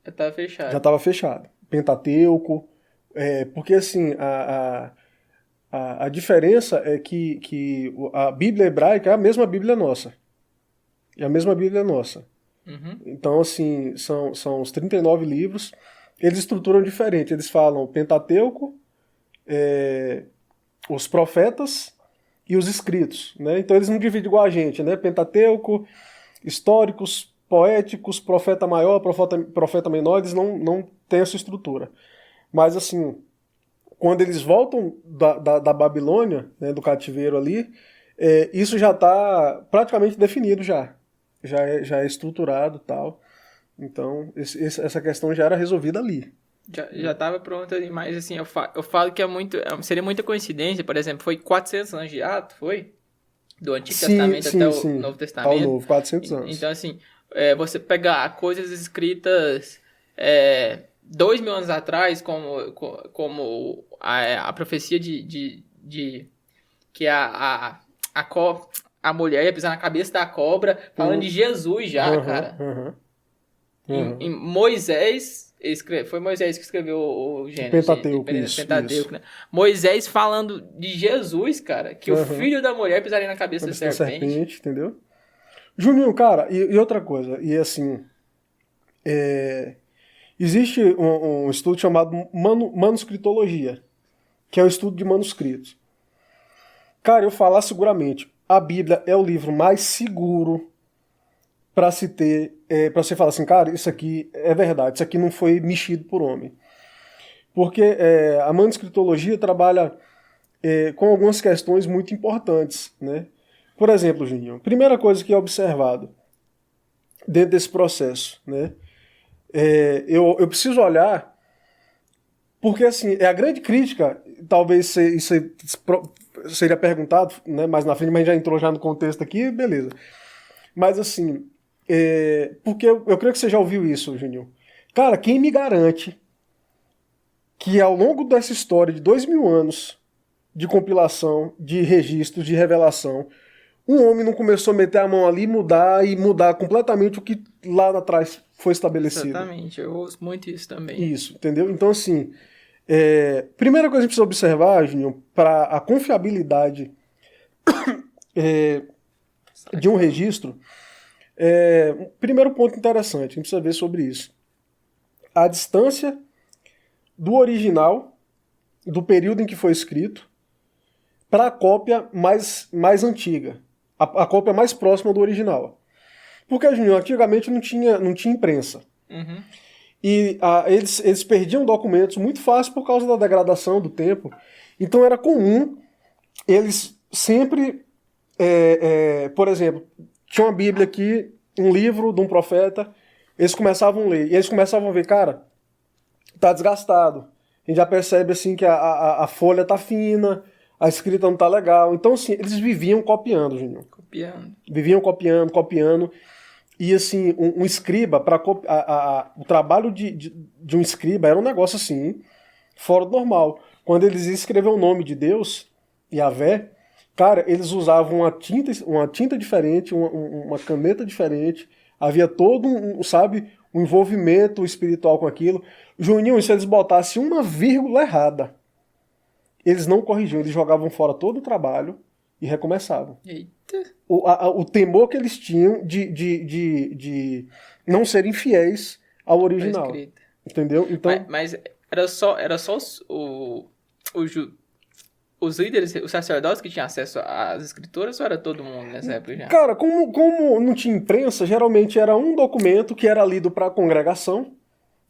Já estava fechado. Já estava fechado. Pentateuco. Porque, assim, a diferença é que a Bíblia hebraica é a mesma Bíblia nossa. É a mesma Bíblia nossa. Então, assim, são os 39 livros. Eles estruturam diferente. Eles falam Pentateuco, os profetas e os escritos, né? Então eles não dividem igual a gente, né? Pentateuco, históricos, poéticos, profeta maior, profeta menor, eles não têm essa estrutura. Mas assim, quando eles voltam da Babilônia, né, do cativeiro ali, isso já está praticamente definido já é estruturado e tal. Então essa questão já era resolvida ali. Já estava pronto, mas assim, eu falo que seria muita coincidência, por exemplo, foi 400 anos de ato, foi? Do Antigo Testamento até o Novo Testamento. Ao Novo, 400 anos. Então, assim, você pegar coisas escritas 2000 anos atrás, como a profecia de que a mulher ia pisar na cabeça da cobra, falando de Jesus já, cara. Em Moisés, foi Moisés que escreveu o Gênesis. Pentateuco, isso. Né? Moisés falando de Jesus, cara, que o filho da mulher pisaria na cabeça da serpente. Entendeu? Juninho, cara, e outra coisa, e assim, existe um estudo chamado manuscritologia, que é o estudo de manuscritos. Cara, eu falar seguramente, a Bíblia é o livro mais seguro para se ter, para você falar assim, cara, isso aqui é verdade, isso aqui não foi mexido por homem. Porque a manuscritologia trabalha com algumas questões muito importantes, né? Por exemplo, Juninho, primeira coisa que é observado dentro desse processo, né? Eu preciso olhar, porque assim, a grande crítica, talvez isso seria perguntado, né, mais na frente, mas a gente já entrou já no contexto aqui, beleza. Mas assim, porque eu creio que você já ouviu isso, Juninho. Cara, quem me garante que ao longo dessa história de 2000 anos de compilação, de registros, de revelação, um homem não começou a meter a mão ali e mudar completamente o que lá atrás foi estabelecido? Exatamente, eu ouço muito isso também. Isso, entendeu? Então, assim, primeira coisa que a gente precisa observar, Juninho, para a confiabilidade de um registro, primeiro ponto interessante, a gente precisa ver sobre isso. A distância do original, do período em que foi escrito, para a cópia mais antiga, a cópia mais próxima do original. Porque, Juninho, antigamente não tinha imprensa. Uhum. E eles perdiam documentos muito fácil por causa da degradação do tempo. Então era comum eles sempre, por exemplo, tinha uma Bíblia aqui, um livro de um profeta, eles começavam a ler, e eles começavam a ver, cara, tá desgastado. A gente já percebe assim que a folha tá fina, a escrita não tá legal. Então, assim, eles viviam copiando, Juninho. Viviam copiando. E, assim, um escriba, o trabalho de um escriba era um negócio, assim, fora do normal. Quando eles iam escrever o nome de Deus, Yahvé, cara, eles usavam uma tinta diferente, uma caneta diferente. Havia todo um envolvimento espiritual com aquilo. Juninho, se eles botassem uma vírgula errada, eles não corrigiam, eles jogavam fora todo o trabalho e recomeçavam. Eita. O temor que eles tinham de não serem fiéis ao original. Entendeu? Então, mas era só os líderes, os sacerdotes que tinham acesso às escrituras, ou era todo mundo nessa época já? Cara, como não tinha imprensa, geralmente era um documento que era lido para a congregação,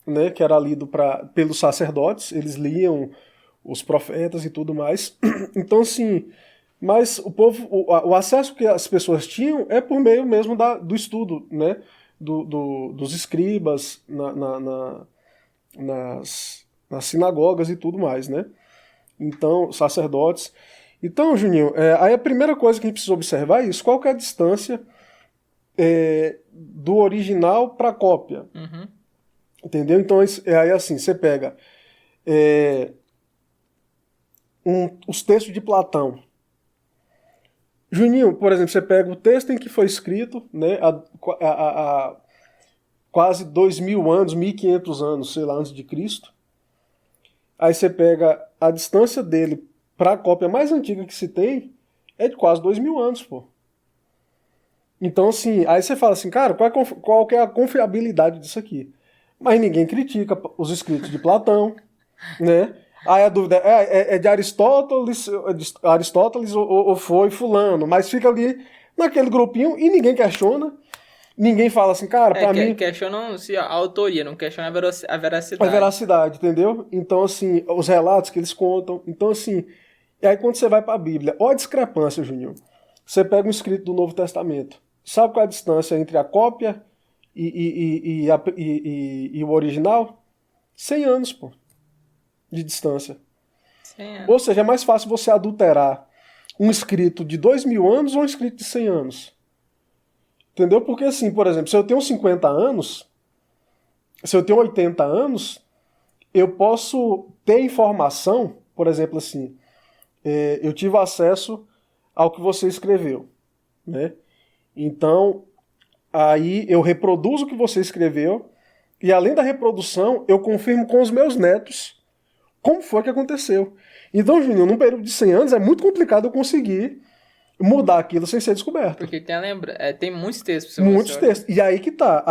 né, que era lido pelos sacerdotes, eles liam os profetas e tudo mais. Então, assim, mas o acesso que as pessoas tinham é por meio mesmo do estudo, né, dos escribas nas sinagogas e tudo mais, né? Então, sacerdotes. Então, Juninho, aí a primeira coisa que a gente precisa observar é isso. Qual que é a distância do original para a cópia? Uhum. Entendeu? Então, aí assim, você pega os textos de Platão. Juninho, por exemplo, você pega o texto em que foi escrito, né, há quase 2000 anos, 1500 anos, sei lá, antes de Cristo. Aí você pega a distância dele para a cópia mais antiga que se tem é de quase 2000 anos, pô. Então, assim, aí você fala assim, cara, qual que é a confiabilidade disso aqui? Mas ninguém critica os escritos de Platão, né? Aí a dúvida é de Aristóteles ou foi fulano, mas fica ali naquele grupinho e ninguém questiona. Ninguém fala assim, cara, pra mim... Questionam a autoria, não questionam a veracidade. A veracidade, entendeu? Então, assim, os relatos que eles contam. Então, assim, e aí quando você vai pra Bíblia, olha a discrepância, Juninho. Você pega um escrito do Novo Testamento. Sabe qual é a distância entre a cópia e o original? 100 anos, pô, de distância. 100 anos. Ou seja, é mais fácil você adulterar um escrito de 2000 anos ou um escrito de 100 anos. Entendeu? Porque assim, por exemplo, se eu tenho 50 anos, se eu tenho 80 anos, eu posso ter informação, por exemplo assim, eu tive acesso ao que você escreveu, né? Então, aí eu reproduzo o que você escreveu E além da reprodução, eu confirmo com os meus netos como foi que aconteceu. Então, Juninho, num período de 100 anos é muito complicado eu conseguir mudar aquilo sem ser descoberto. Porque tem muitos textos. Muitos textos. E aí que tá.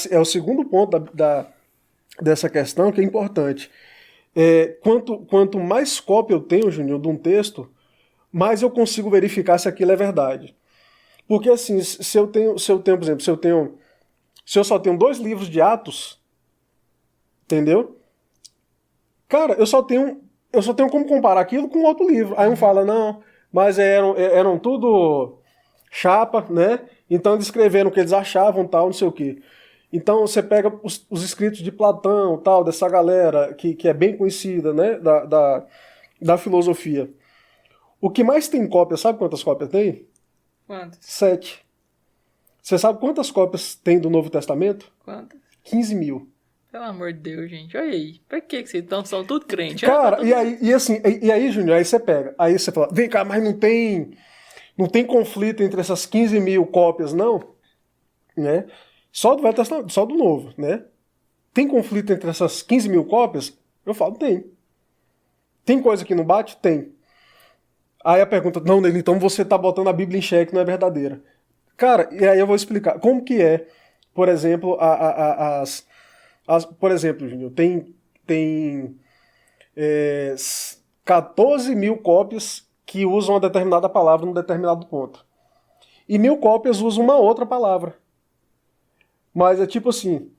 É o segundo ponto dessa questão que é importante. Quanto mais cópia eu tenho, Juninho, de um texto, mais eu consigo verificar se aquilo é verdade. Porque assim, se eu só tenho 2 livros de Atos, entendeu? Cara, eu só tenho como comparar aquilo com outro livro. Aí um fala, não, mas eram tudo chapa, né? Então eles escreveram o que eles achavam, tal, não sei o quê. Então você pega os escritos de Platão, tal, dessa galera que é bem conhecida, né? Da filosofia. O que mais tem cópia, sabe quantas cópias tem? Quantas? 7. Você sabe quantas cópias tem do Novo Testamento? Quantas? 15 mil. Pelo amor de Deus, gente. Olha aí. Pra que vocês são tudo crente? Cara, e aí, Júnior, aí você pega. Aí você fala, vem cá, mas não tem conflito entre essas 15 mil cópias, não? Né? Só do Velho Testamento, só do Novo, né? Tem conflito entre essas 15 mil cópias? Eu falo, tem. Tem coisa que não bate? Tem. Aí a pergunta, não, Nele, então você tá botando a Bíblia em xeque, não é verdadeira. Cara, e aí eu vou explicar. Como que é, por exemplo, por exemplo, Júnior, tem 14 mil cópias que usam uma determinada palavra num determinado ponto. E 1000 cópias usam uma outra palavra. Mas é tipo assim,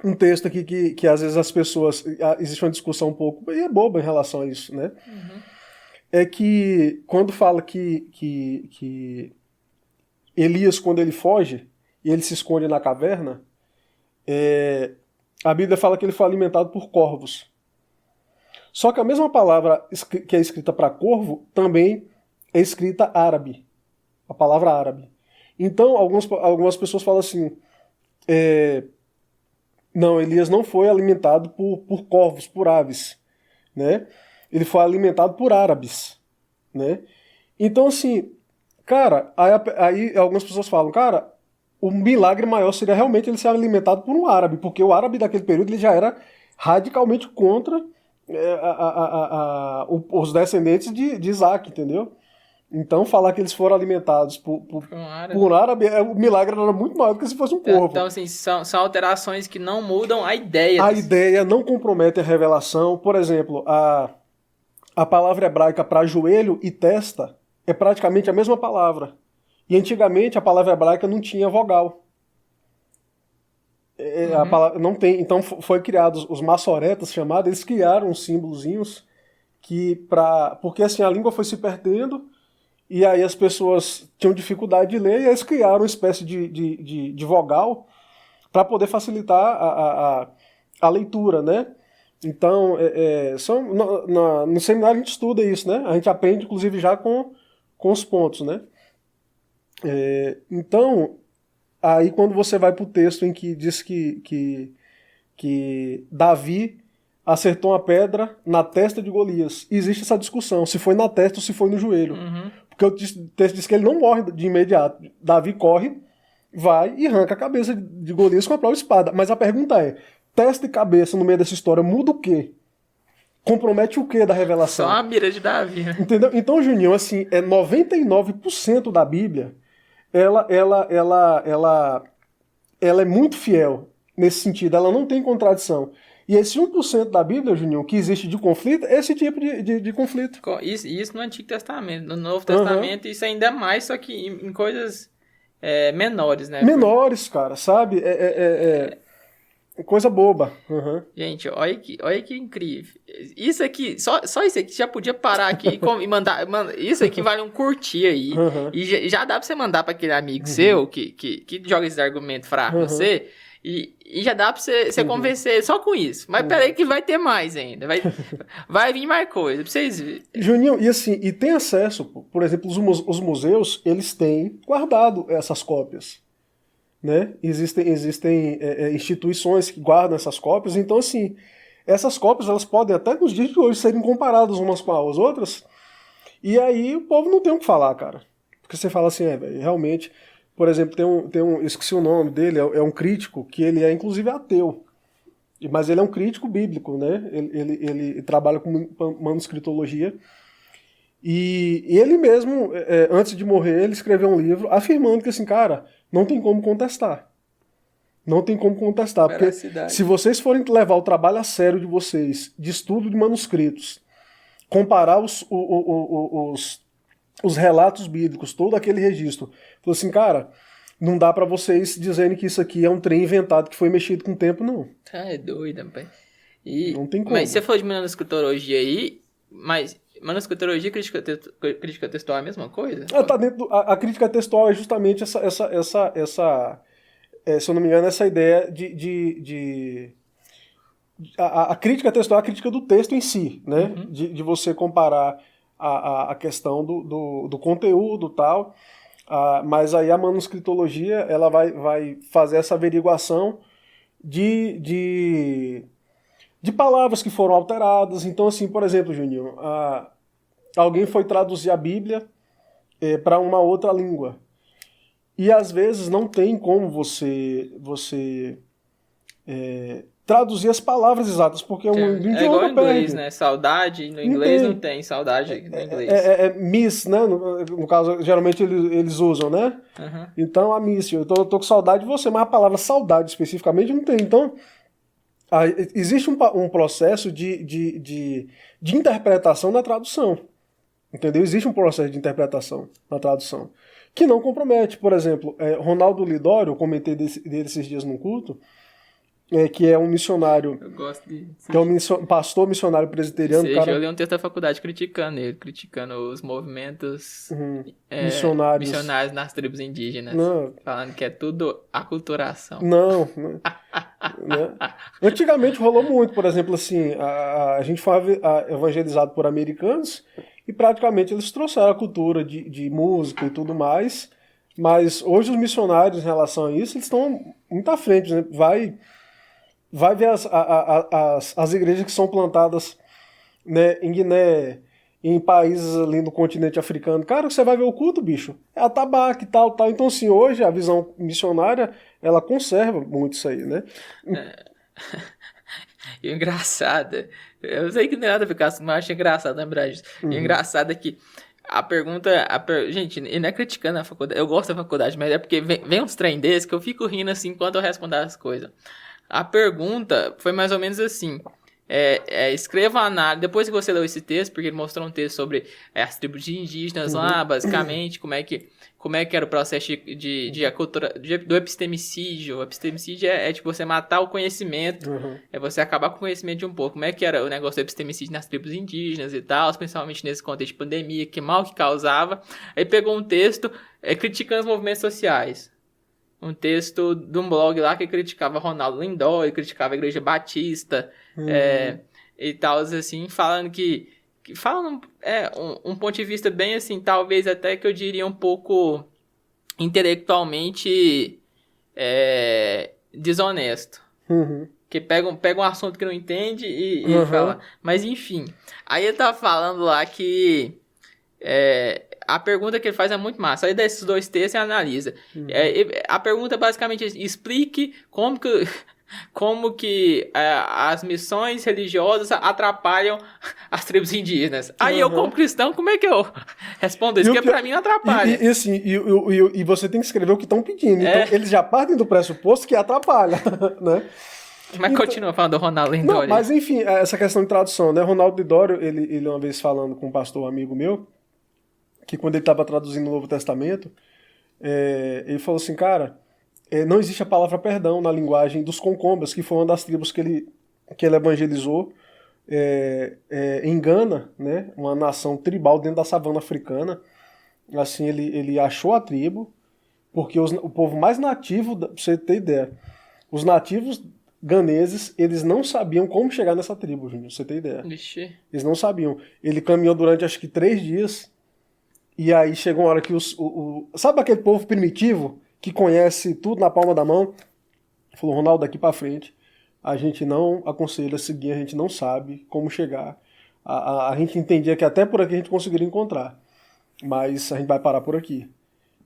um texto aqui que às vezes as pessoas... Existe uma discussão um pouco, e é boba em relação a isso, né? Uhum. É que quando fala que Elias, quando ele foge, e ele se esconde na caverna, a Bíblia fala que ele foi alimentado por corvos. Só que a mesma palavra que é escrita para corvo também é escrita árabe. A palavra árabe. Então, algumas pessoas falam assim, não, Elias não foi alimentado por corvos, por aves, né? Ele foi alimentado por árabes, né? Então, assim, cara, aí algumas pessoas falam, cara, o milagre maior seria realmente ele ser alimentado por um árabe, porque o árabe daquele período ele já era radicalmente contra os descendentes de Isaac, entendeu? Então, falar que eles foram alimentados por um árabe, o milagre era muito maior do que se fosse um corvo. Então, assim, são alterações que não mudam a ideia. A ideia não compromete a revelação. Por exemplo, a palavra hebraica para joelho e testa é praticamente a mesma palavra. E antigamente a palavra hebraica não tinha vogal. A palavra, não tem. Então foi criados os maçoretas chamados, eles criaram uns símbolozinhos porque assim a língua foi se perdendo e aí as pessoas tinham dificuldade de ler e eles criaram uma espécie de vogal para poder facilitar a leitura, né? Então, no seminário a gente estuda isso, né? A gente aprende, inclusive, já com os pontos, né? Então, aí quando você vai para o texto em que diz que Davi acertou uma pedra na testa de Golias, existe essa discussão, se foi na testa ou se foi no joelho. Uhum. Porque o texto diz que ele não morre de imediato. Davi corre, vai e arranca a cabeça de Golias com a própria espada. Mas a pergunta é, testa e cabeça no meio dessa história muda o quê? Compromete o quê da revelação? Só a mira de Davi, né? Entendeu? Então, Juninho, assim, 99% da Bíblia, ela é muito fiel nesse sentido, ela não tem contradição. E esse 1% da Bíblia, Juninho, que existe de conflito, é esse tipo de conflito. Isso no Antigo Testamento. No Novo Testamento, isso ainda é mais, só que em coisas menores, né? Menores, cara, sabe? Coisa boba. Gente, olha que incrível. Isso aqui, só isso aqui, já podia parar aqui e mandar. Isso aqui vale um curtir aí. E já dá pra você mandar pra aquele amigo seu que joga esses argumentos fracos você. E já dá pra você convencer só com isso. Mas peraí que vai ter mais ainda. Vai vir mais coisa pra vocês verem. Juninho, e tem acesso, por exemplo, os museus, eles têm guardado essas cópias. Né? Existem instituições que guardam essas cópias, então assim, essas cópias elas podem até nos dias de hoje serem comparadas umas com as outras, e aí o povo não tem o que falar, cara. Porque você fala assim, velho, realmente, por exemplo, eu esqueci o nome dele, é um crítico que ele é inclusive ateu, mas ele é um crítico bíblico, né? Ele trabalha com manuscritologia, e ele mesmo, antes de morrer, ele escreveu um livro afirmando que, assim, cara, não tem como contestar. Não tem como contestar, porque se vocês forem levar o trabalho a sério de vocês, de estudo de manuscritos, comparar os relatos bíblicos, todo aquele registro, falou assim, cara, não dá pra vocês dizerem que isso aqui é um trem inventado que foi mexido com o tempo, não. É doido, rapaz. Não tem como. Mas você falou de manuscritologia aí, mas manuscritologia e crítica textual é a mesma coisa? Tá dentro a crítica textual é justamente essa se eu não me engano, essa ideia a crítica textual é a crítica do texto em si, né? Uhum. De você comparar a questão do conteúdo e tal, mas aí a manuscritologia ela vai fazer essa averiguação de palavras que foram alteradas. Então, assim, por exemplo, Juninho, alguém foi traduzir a Bíblia para uma outra língua. E às vezes não tem como você traduzir as palavras exatas, porque o idioma é igual em inglês, perde. né? Saudade, no inglês não tem saudade no inglês. Miss, né? No caso, geralmente eles usam, né? Uhum. Então, a miss, eu tô com saudade de você, mas a palavra saudade especificamente não tem. Então, existe um processo de interpretação na tradução. Entendeu? Existe um processo de interpretação na tradução que não compromete. Por exemplo, Ronaldo Lidório, eu comentei dele esses dias num culto, que é um missionário. Eu gosto de. Que é um pastor missionário presbiteriano. Eu li um texto da faculdade criticando ele, criticando os movimentos missionários nas tribos indígenas. Não. Falando que é tudo aculturação. Não. Né? Antigamente rolou muito, por exemplo, assim, a gente foi evangelizado por americanos e praticamente eles trouxeram a cultura de música e tudo mais, mas hoje os missionários em relação a isso, eles estão muito à frente, né? Vai ver as igrejas que são plantadas, né, em Guiné, em países ali no continente africano. Cara, você vai ver o culto, bicho, é atabaque e tal. Então, assim, hoje a visão missionária, ela conserva muito isso aí, né? E o engraçado, eu sei que não tem nada a ver com isso, mas eu acho engraçado lembrar disso. E o engraçado é que a pergunta... Gente, e não é criticando a faculdade, eu gosto da faculdade, mas é porque vem uns trem desses que eu fico rindo assim enquanto eu respondo as coisas. A pergunta foi mais ou menos assim: escreva a análise, depois que você leu esse texto, porque ele mostrou um texto sobre as tribos de indígenas lá, basicamente, como é que era o processo do epistemicídio. O epistemicídio é tipo você matar o conhecimento, é você acabar com o conhecimento de um pouco. Como é que era o negócio do epistemicídio nas tribos indígenas e tal, principalmente nesse contexto de pandemia, que mal que causava. Aí pegou um texto criticando os movimentos sociais. Um texto de um blog lá que criticava Ronaldo Lindói, criticava a Igreja Batista, e tal, assim, falando que falam um ponto de vista bem assim, talvez até que eu diria um pouco intelectualmente desonesto. Que pega um assunto que não entende e fala. Mas enfim, aí ele tava falando lá que a pergunta que ele faz é muito massa. Aí desses dois textos ele analisa. A pergunta basicamente é: explique como que as missões religiosas atrapalham as tribos indígenas. Aí eu, como cristão, como é que eu respondo isso? Porque pra mim não atrapalha. E você tem que escrever o que estão pedindo. Então, eles já partem do pressuposto que atrapalha, né? Mas continua falando do Ronaldo Lindório. Não, mas enfim, essa questão de tradução, né? Ronaldo Lindório, ele uma vez falando com um pastor amigo meu, que quando ele estava traduzindo o Novo Testamento, ele falou assim, cara, não existe a palavra perdão na linguagem dos concombas, que foi uma das tribos que ele evangelizou em Gana, né, uma nação tribal dentro da savana africana. Assim, ele achou a tribo, porque o povo mais nativo, pra você ter ideia, os nativos ganeses, eles não sabiam como chegar nessa tribo, Júnior, pra você ter ideia. Ixi. Eles não sabiam. Ele caminhou durante, acho que 3 dias, e aí chegou uma hora que sabe aquele povo primitivo que conhece tudo na palma da mão? Falou, Ronaldo, daqui pra frente, a gente não aconselha seguir, a gente não sabe como chegar. A gente entendia que até por aqui a gente conseguiria encontrar, mas a gente vai parar por aqui.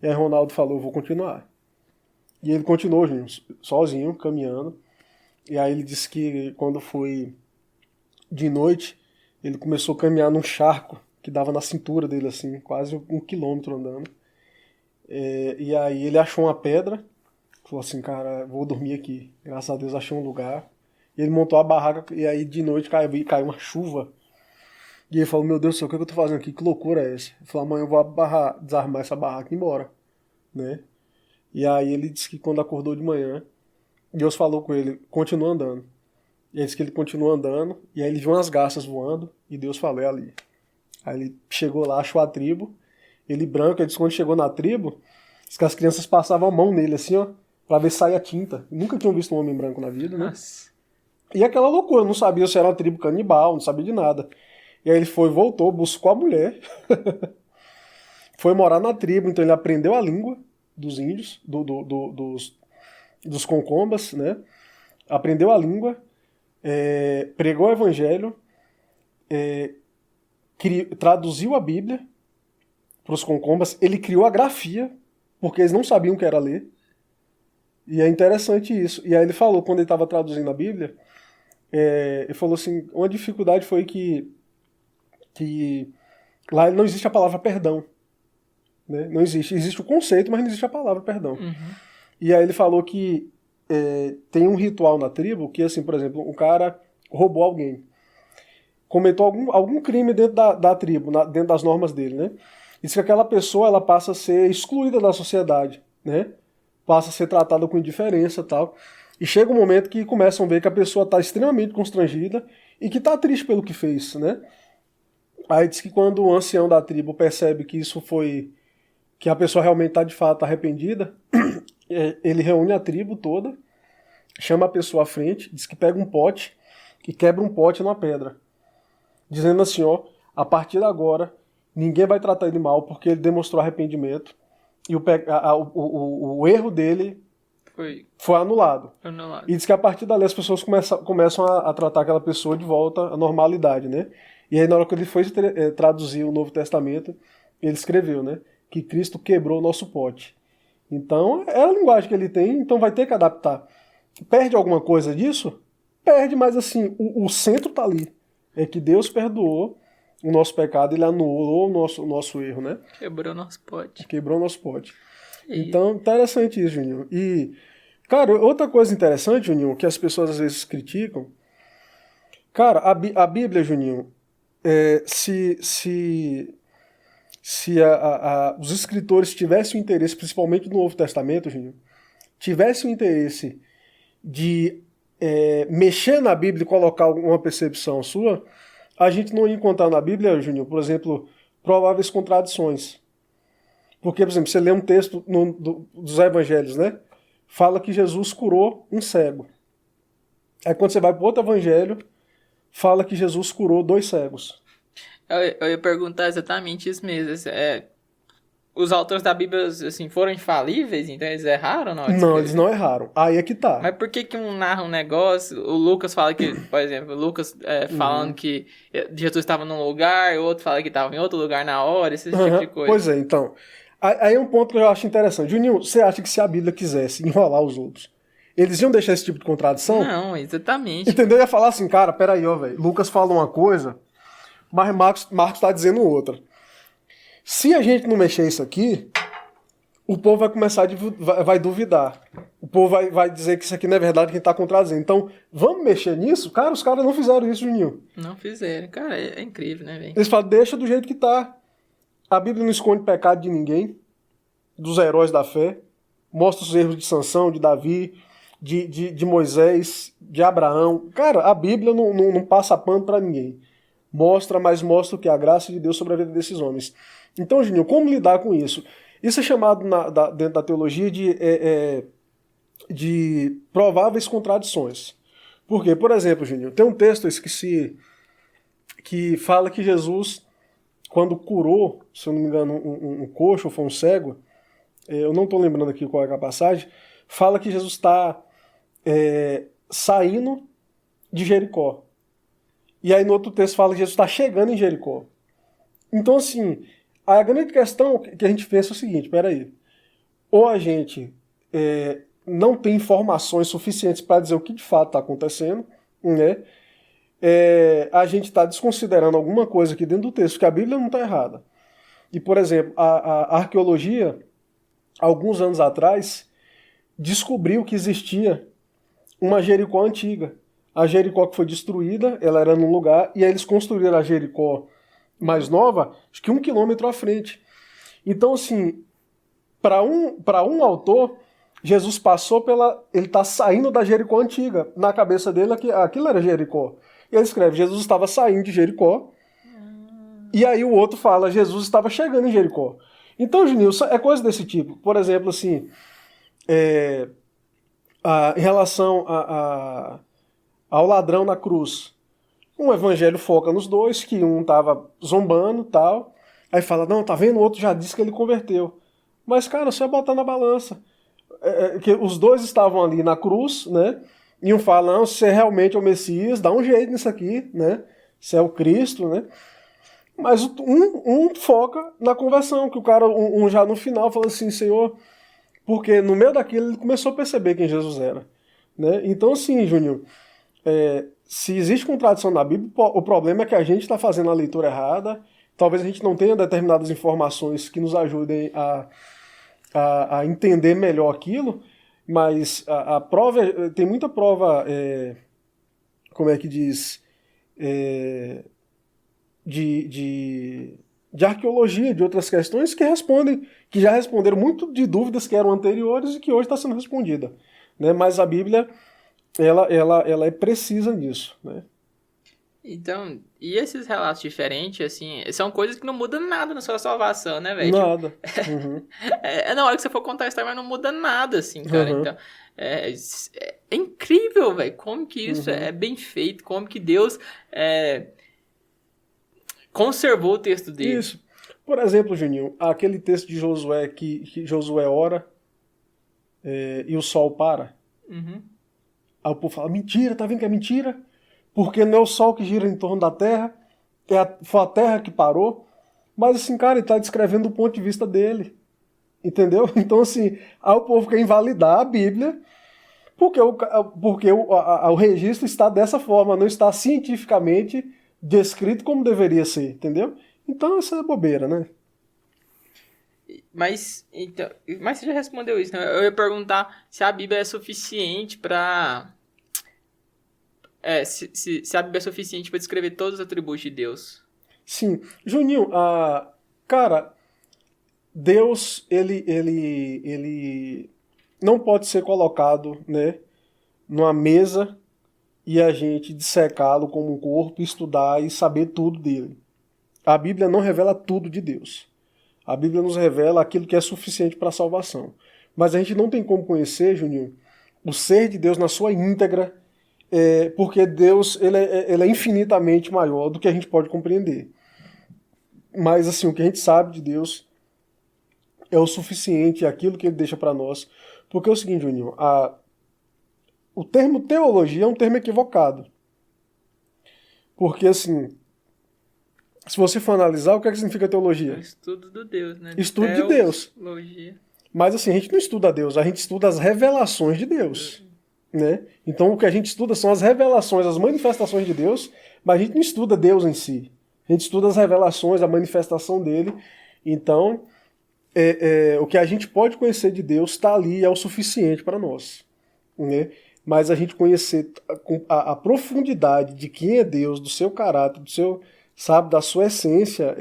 E aí Ronaldo falou, vou continuar. E ele continuou, Juninho, sozinho, caminhando. E aí ele disse que quando foi de noite, ele começou a caminhar num charco que dava na cintura dele, assim, quase 1 quilômetro andando. E aí ele achou uma pedra, falou assim, cara, vou dormir aqui. Graças a Deus achei um lugar. E ele montou a barraca, e aí de noite caiu uma chuva. E ele falou, meu Deus do céu, o que eu tô fazendo aqui? Que loucura é essa? Ele falou, amanhã eu vou desarmar essa barraca e ir embora, né? E aí ele disse que quando acordou de manhã, Deus falou com ele, continua andando. E aí disse que ele continuou andando, e aí ele viu umas garças voando, e Deus falou, é ali. Aí ele chegou lá, achou a tribo, ele branco, ele disse que quando chegou na tribo, disse que as crianças passavam a mão nele, assim, ó, pra ver se saía tinta. Nunca tinham visto um homem branco na vida, né? Nossa. E aquela loucura, não sabia se era uma tribo canibal, não sabia de nada. E aí ele foi, voltou, buscou a mulher, foi morar na tribo, então ele aprendeu a língua dos índios, dos concombas, né? Aprendeu a língua, pregou o evangelho, traduziu a Bíblia para os concombas, ele criou a grafia, porque eles não sabiam o que era ler. E é interessante isso. E aí ele falou, quando ele estava traduzindo a Bíblia, ele falou assim, uma dificuldade foi que lá não existe a palavra perdão. Né? Não existe. Existe o conceito, mas não existe a palavra perdão. Uhum. E aí ele falou que tem um ritual na tribo que, assim, por exemplo, um cara roubou alguém, cometeu algum crime dentro da tribo, dentro das normas dele, né? E que aquela pessoa ela passa a ser excluída da sociedade, né? Passa a ser tratada com indiferença e tal. E chega um momento que começam a ver que a pessoa está extremamente constrangida e que está triste pelo que fez, né? Aí diz que quando o ancião da tribo percebe que isso foi... que a pessoa realmente está de fato arrependida, ele reúne a tribo toda, chama a pessoa à frente, diz que pega um pote e quebra um pote numa pedra, dizendo assim, ó, a partir de agora, ninguém vai tratar ele mal porque ele demonstrou arrependimento e o erro dele foi anulado. E diz que a partir dali as pessoas começam a tratar aquela pessoa de volta à normalidade, né? E aí na hora que ele foi traduzir o Novo Testamento, ele escreveu, né? Que Cristo quebrou o nosso pote. Então, é a linguagem que ele tem, então vai ter que adaptar. Perde alguma coisa disso? Perde, mas assim, o centro tá ali. É que Deus perdoou o nosso pecado, ele anulou o nosso erro, né? Quebrou o nosso pote. Quebrou o nosso pote. Então, interessante isso, Juninho. E, cara, outra coisa interessante, Juninho, que as pessoas às vezes criticam, cara, a Bíblia, Juninho, se os escritores tivessem o interesse, principalmente no Novo Testamento, Juninho, tivessem o interesse de mexer na Bíblia e colocar uma percepção sua, a gente não ia encontrar na Bíblia, Juninho, por exemplo, prováveis contradições. Porque, por exemplo, você lê um texto dos evangelhos, né? Fala que Jesus curou um cego. Aí quando você vai para outro evangelho, fala que Jesus curou 2 cegos. Eu ia perguntar exatamente isso mesmo. Os autores da Bíblia, assim, foram infalíveis? Então eles erraram? Não, eles não erraram. Aí é que tá. Mas por que um narra um negócio? O Lucas fala que, por exemplo, o Lucas falando que Jesus estava num lugar, o outro fala que estava em outro lugar na hora, esse tipo de coisa. Pois é, então. Aí é um ponto que eu acho interessante. Juninho, você acha que se a Bíblia quisesse enrolar os outros, eles iam deixar esse tipo de contradição? Não, exatamente. Entendeu? Ia falar assim, cara, peraí, ó, velho. Lucas fala uma coisa, mas Marcos tá dizendo outra. Se a gente não mexer isso aqui, o povo vai começar vai duvidar. O povo vai dizer que isso aqui não é verdade, quem tá contradizendo. Então, vamos mexer nisso? Cara, os caras não fizeram isso, Juninho. Não fizeram. Cara, é incrível, né, velho? Eles falam, deixa do jeito que tá. A Bíblia não esconde pecado de ninguém, dos heróis da fé. Mostra os erros de Sansão, de Davi, de Moisés, de Abraão. Cara, a Bíblia não passa pano pra ninguém. Mas mostra o que? A graça de Deus sobre a vida desses homens. Então, Juninho, como lidar com isso? Isso é chamado dentro da teologia de prováveis contradições. Por quê? Por exemplo, Juninho, tem um texto, eu esqueci, que fala que Jesus, quando curou, se eu não me engano, um coxo ou foi um cego, eu não estou lembrando aqui qual é a passagem, fala que Jesus está saindo de Jericó. E aí no outro texto fala que Jesus está chegando em Jericó. Então, assim, a grande questão que a gente pensa é o seguinte, peraí, ou a gente não tem informações suficientes para dizer o que de fato está acontecendo, né? A gente está desconsiderando alguma coisa aqui dentro do texto, que a Bíblia não está errada. E, por exemplo, a arqueologia, alguns anos atrás, descobriu que existia uma Jericó antiga. A Jericó que foi destruída, ela era num lugar, e aí eles construíram a Jericó mais nova, acho que 1 quilômetro à frente. Então, assim, para um autor, Jesus passou ele está saindo da Jericó antiga. Na cabeça dele, aquilo era Jericó. E ele escreve, Jesus estava saindo de Jericó, e aí o outro fala, Jesus estava chegando em Jericó. Então, Juninho, é coisa desse tipo. Por exemplo, assim, em relação ao ladrão na cruz, um evangelho foca nos dois, que um estava zombando e tal, aí fala, não, tá vendo? O outro já disse que ele converteu. Mas, cara, só é botar na balança. Que os dois estavam ali na cruz, né? E um fala, não, se você realmente é o Messias, dá um jeito nisso aqui, né? Se é o Cristo, né? Mas um foca na conversão, que o cara, já no final, fala assim, Senhor, porque no meio daquilo ele começou a perceber quem Jesus era, né? Então, assim, Juninho, se existe contradição na Bíblia, o problema é que a gente está fazendo a leitura errada, talvez a gente não tenha determinadas informações que nos ajudem a entender melhor aquilo, mas a prova, tem muita prova, como é que diz, de arqueologia, de outras questões que já responderam muito de dúvidas que eram anteriores e que hoje está sendo respondida, né? Mas a Bíblia, ela é precisa nisso, né? Então, e esses relatos diferentes, assim, são coisas que não mudam nada na sua salvação, né, velho? Nada. Uhum. Na hora que você for contar a história, mas não muda nada, assim, cara. Uhum. Então, é incrível, velho, como que isso é bem feito, como que Deus conservou o texto dele. Isso. Por exemplo, Juninho, aquele texto de Josué que Josué ora e o sol para. Uhum. Aí o povo fala, mentira, tá vendo que é mentira? Porque não é o sol que gira em torno da terra, foi a terra que parou. Mas assim, cara, ele tá descrevendo do ponto de vista dele. Entendeu? Então, assim, aí o povo quer invalidar a Bíblia porque o registro está dessa forma, não está cientificamente descrito como deveria ser, entendeu? Então, essa é bobeira, né? Mas você já respondeu isso, né? Eu ia perguntar se a Bíblia é suficiente para se a Bíblia é suficiente para descrever todos os atributos de Deus. Sim. Juninho, cara, Deus, ele não pode ser colocado, né, numa mesa e a gente dissecá-lo como um corpo, estudar e saber tudo dele. A Bíblia não revela tudo de Deus. A Bíblia nos revela aquilo que é suficiente para a salvação. Mas a gente não tem como conhecer, Juninho, o ser de Deus na sua íntegra, porque Deus ele é infinitamente maior do que a gente pode compreender. Mas assim, o que a gente sabe de Deus é o suficiente, aquilo que ele deixa para nós. Porque é o seguinte, Juninho, o termo teologia é um termo equivocado. Porque assim, se você for analisar, o que é que significa teologia? Estudo do Deus, né? Estudo de Deus. Teologia. Mas assim, a gente não estuda Deus, a gente estuda as revelações de Deus. Né? Então o que a gente estuda são as revelações, as manifestações de Deus, mas a gente não estuda Deus em si. A gente estuda as revelações, a manifestação dele. Então, o que a gente pode conhecer de Deus está ali, é o suficiente para nós. Né? Mas a gente conhecer a profundidade de quem é Deus, do seu caráter, do seu, sabe, da sua essência,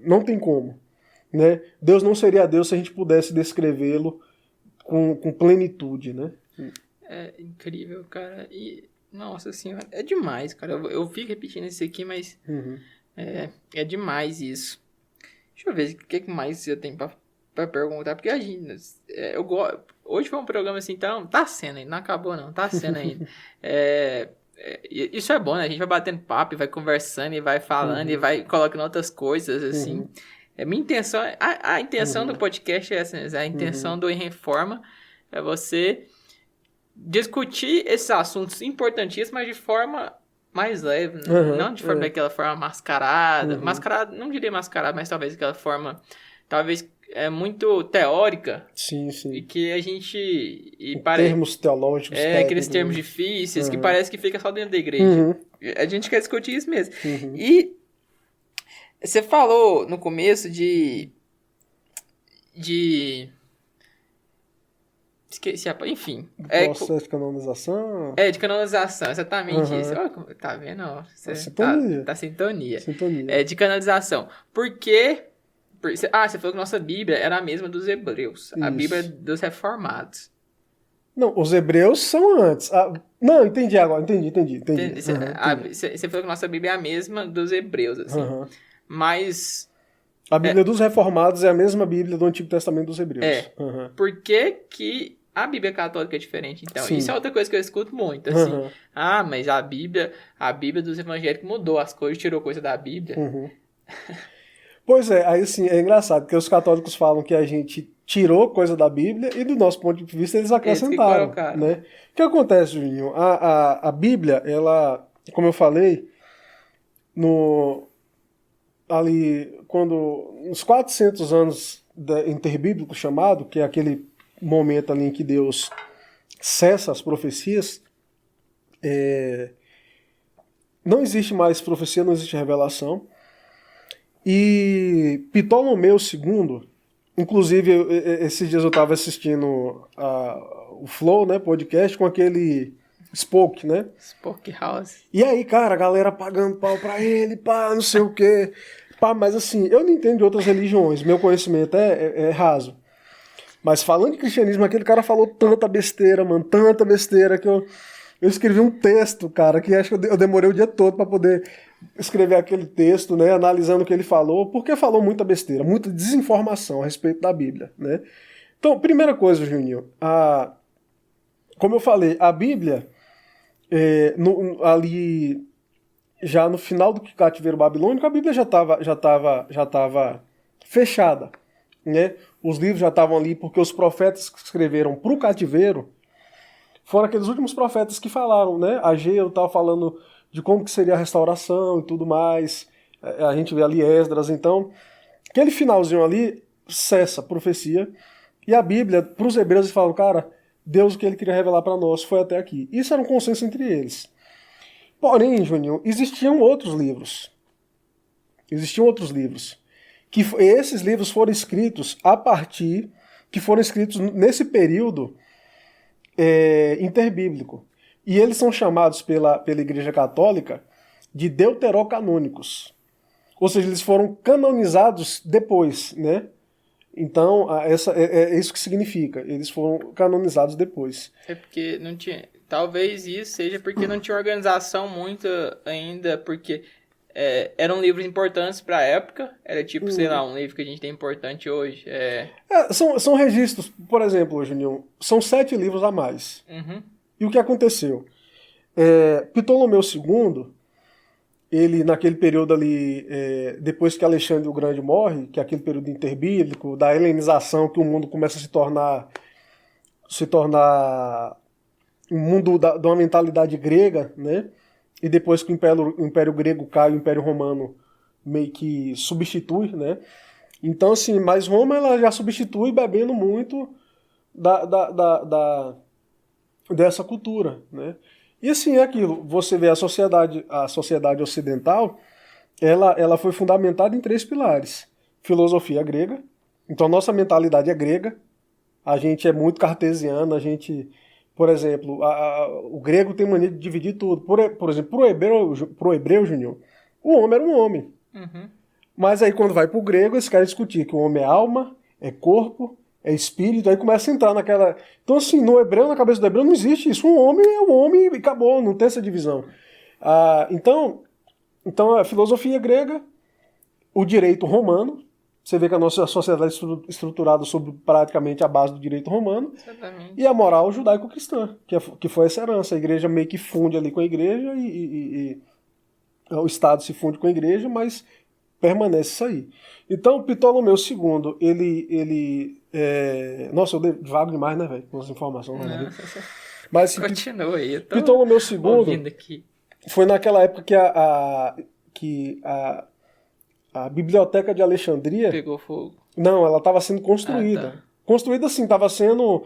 não tem como. Né? Deus não seria Deus se a gente pudesse descrevê-lo com plenitude, né? É incrível, cara. E, nossa senhora, é demais, cara. Eu fico repetindo isso aqui, mas é demais isso. Deixa eu ver o que mais eu tenho pra perguntar, porque a gente... hoje foi um programa assim, então... Tá sendo ainda, não acabou não, tá sendo ainda. Isso é bom, né? A gente vai batendo papo, e vai conversando, e vai falando, e vai colocando outras coisas, assim... Minha intenção, a intenção do podcast é essa, a intenção do Em Reforma é você discutir esses assuntos importantíssimos, mas de forma mais leve, não de forma daquela forma mascarada, mascarada, não diria mascarada, mas talvez aquela forma, talvez muito teórica. Sim, E sim. que a gente... Termos teológicos. Aqueles termos difíceis que parece que fica só dentro da igreja. Uhum. A gente quer discutir isso mesmo. Uhum. E você falou no começo de esqueci, enfim. Processo de canonização. De canonização, exatamente Uhum. isso. Ó, tá vendo? Ó, você Sintonia. tá sintonia. Sintonia. De canonização. Você falou que nossa Bíblia era a mesma dos hebreus. A Isso. Bíblia dos reformados. Não, os hebreus são antes. Não, entendi agora. Entendi. Você falou que nossa Bíblia é a mesma dos hebreus, assim. Uhum. Mas... A Bíblia dos reformados é a mesma Bíblia do Antigo Testamento dos hebreus. Uhum. Por que a Bíblia católica é diferente, então? Sim. Isso é outra coisa que eu escuto muito, assim. Uhum. Mas a Bíblia dos evangélicos mudou as coisas, tirou coisa da Bíblia. Uhum. Pois é, aí sim, é engraçado, porque os católicos falam que a gente tirou coisa da Bíblia e do nosso ponto de vista eles acrescentaram. Né? O que acontece, Juninho? A Bíblia, ela, como eu falei, nos 400 anos interbíblico chamado, que é aquele momento ali em que Deus cessa as profecias, não existe mais profecia, não existe revelação. E Ptolomeu II, inclusive esses dias eu estava assistindo o Flow, né, podcast, com aquele Spoke, né? Spoke House. E aí, cara, a galera pagando pau pra ele, pá, não sei o quê. Pá, mas assim, eu não entendo de outras religiões, meu conhecimento é raso. Mas falando de cristianismo, aquele cara falou tanta besteira, mano, tanta besteira, que eu escrevi um texto, cara, que acho que eu demorei o dia todo pra poder escrever aquele texto, né, analisando o que ele falou, porque falou muita besteira, muita desinformação a respeito da Bíblia, né? Então, primeira coisa, Juninho, como eu falei, a Bíblia, ali, já no final do cativeiro babilônico, a Bíblia já estava fechada, né? Os livros já estavam ali, porque os profetas que escreveram para o cativeiro foram aqueles últimos profetas que falaram, né? Ageu estava falando de como que seria a restauração e tudo mais. A gente vê ali Esdras, então, aquele finalzinho ali cessa a profecia, e a Bíblia, para os hebreus, eles falam, cara, Deus, o que ele queria revelar para nós foi até aqui. Isso era um consenso entre eles. Porém, Juninho, existiam outros livros. Que esses livros foram escritos que foram escritos nesse período interbíblico. E eles são chamados pela Igreja Católica de deuterocanônicos. Ou seja, eles foram canonizados depois, né? Então, é isso que significa. Eles foram canonizados depois. É porque não tinha... Talvez isso seja porque não tinha organização muito ainda, porque eram livros importantes para a época. Era tipo, sei lá, um livro que a gente tem importante hoje. São registros, por exemplo, Juninho, são 7 livros a mais. Uhum. E o que aconteceu? Ptolomeu II, ele naquele período ali, depois que Alexandre o Grande morre, que é aquele período interbíblico, da helenização, que o mundo começa a se tornar um mundo de uma mentalidade grega, né? E depois que o Império Grego cai, o Império Romano meio que substitui, né? Então, assim, mas Roma ela já substitui bebendo muito dessa cultura, né? E assim, é aquilo, você vê a sociedade ocidental, ela foi fundamentada em 3 pilares. Filosofia grega, então nossa mentalidade é grega, a gente é muito cartesiano, a gente, por exemplo, o grego tem mania de dividir tudo. Por exemplo, pro hebreu, Júnior, o homem era um homem. Uhum. Mas aí quando vai pro grego, eles querem discutir que o homem é alma, é corpo, é espírito, aí começa a entrar naquela... Então assim, no hebreu, na cabeça do hebreu, não existe isso. Um homem é um homem e acabou, não tem essa divisão. Então a filosofia grega, o direito romano, você vê que a nossa sociedade é estruturada sobre praticamente a base do direito romano. Exatamente. E a moral judaico-cristã, que foi essa herança. A igreja meio que funde ali com a igreja e o Estado se funde com a igreja, mas permanece isso aí. Então, Ptolomeu II, ele nossa, eu devago demais, né, velho? Com as informações. Né? Mas assim, continua aí, eu tô Ptolomeu II ouvindo aqui. Foi naquela época que a Biblioteca de Alexandria pegou fogo. Não, ela estava sendo construída. Ah, tá. Construída assim, estava sendo...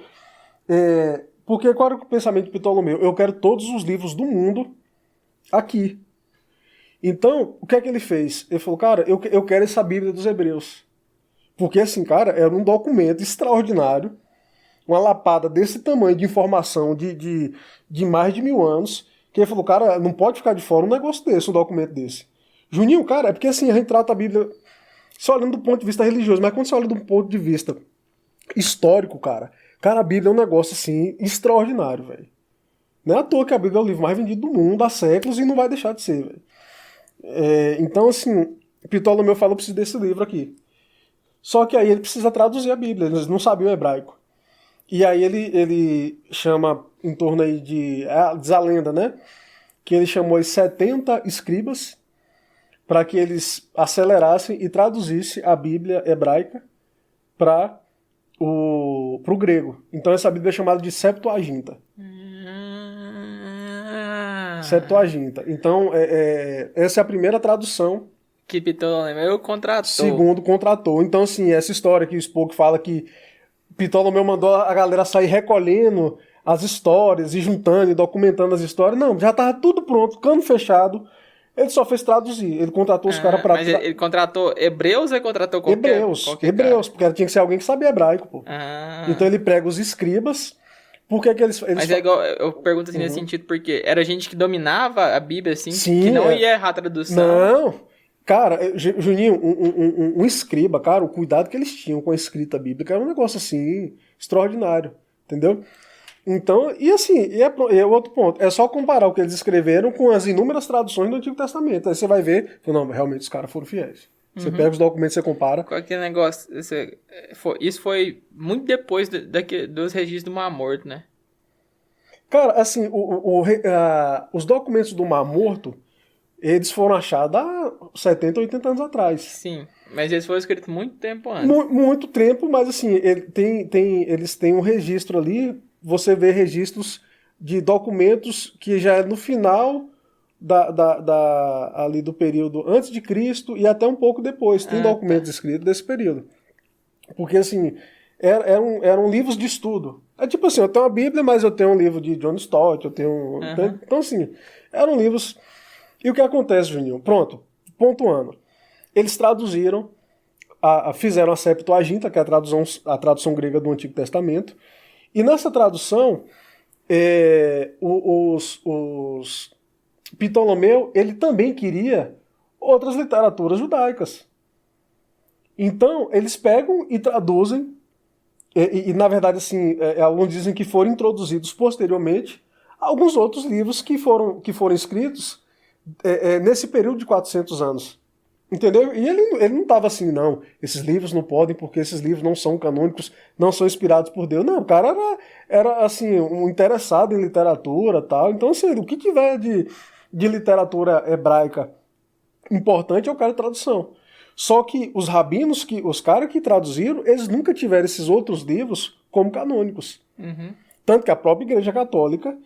porque qual era o pensamento de Ptolomeu? Eu quero todos os livros do mundo aqui. Então, o que é que ele fez? Ele falou, cara, eu quero essa Bíblia dos Hebreus. Porque assim, cara, era um documento extraordinário, uma lapada desse tamanho de informação de mais de 1000 anos, que ele falou, cara, não pode ficar de fora um negócio desse, um documento desse. Juninho, cara, é porque assim, a gente trata a Bíblia só olhando do ponto de vista religioso, mas quando você olha do ponto de vista histórico, cara, a Bíblia é um negócio assim, extraordinário, velho. Não é à toa que a Bíblia é o livro mais vendido do mundo há séculos e não vai deixar de ser, velho. Então, assim, Ptolomeu falou, preciso desse livro aqui. Só que aí ele precisa traduzir a Bíblia, eles não sabiam hebraico. E aí ele chama, em torno aí diz a lenda, né? Que ele chamou os 70 escribas para que eles acelerassem e traduzissem a Bíblia hebraica para o grego. Então essa Bíblia é chamada de Septuaginta. Septuaginta. Então essa é a primeira tradução. Que Ptolomeu contratou. Segundo, contratou. Então, assim, essa história que o Spock fala que Ptolomeu mandou a galera sair recolhendo as histórias e juntando e documentando as histórias. Não, já estava tudo pronto, cano fechado. Ele só fez traduzir. Ele contratou os caras para... Mas ele contratou hebreus ou ele contratou qualquer... Hebreus, porque tinha que ser alguém que sabia hebraico, pô. Então ele prega os escribas. Por que eles Mas é igual, eu pergunto assim nesse sentido, porque era gente que dominava a Bíblia, assim, Sim, que não ia errar a tradução. Não... Cara, Juninho, um escriba, cara, o cuidado que eles tinham com a escrita bíblica era um negócio assim, extraordinário, entendeu? Então, e assim, é outro ponto, é só comparar o que eles escreveram com as inúmeras traduções do Antigo Testamento, aí você vai ver, não, realmente os caras foram fiéis. Você pega os documentos, você compara. Qual que é o negócio? Isso foi muito depois dos registros do Mar Morto, né? Cara, assim, os documentos do Mar Morto, eles foram achados há 70, 80 anos atrás. Sim, mas eles foram escritos muito tempo antes. Muito tempo, mas assim, eles têm um registro ali, você vê registros de documentos que já é no final ali do período antes de Cristo e até um pouco depois. Tem documentos escritos desse período. Porque assim, eram livros de estudo. É tipo assim, eu tenho uma Bíblia, mas eu tenho um livro de John Stott, eu tenho... Então assim, eram livros... E o que acontece, Juninho? Pronto, pontuando. Eles traduziram, fizeram a Septuaginta, que é a tradução grega do Antigo Testamento, e nessa tradução, Ptolomeu, ele também queria outras literaturas judaicas. Então, eles pegam e traduzem, e na verdade, assim, alguns dizem que foram introduzidos posteriormente alguns outros livros que foram escritos nesse período de 400 anos. Entendeu? E ele não estava assim, não, esses livros não podem porque esses livros não são canônicos, não são inspirados por Deus. Não, o cara era assim, um interessado em literatura e tal. Então, assim, o que tiver de literatura hebraica importante é o cara de tradução. Só que os rabinos, os caras que traduziram, eles nunca tiveram esses outros livros como canônicos. Tanto que a própria Igreja Católica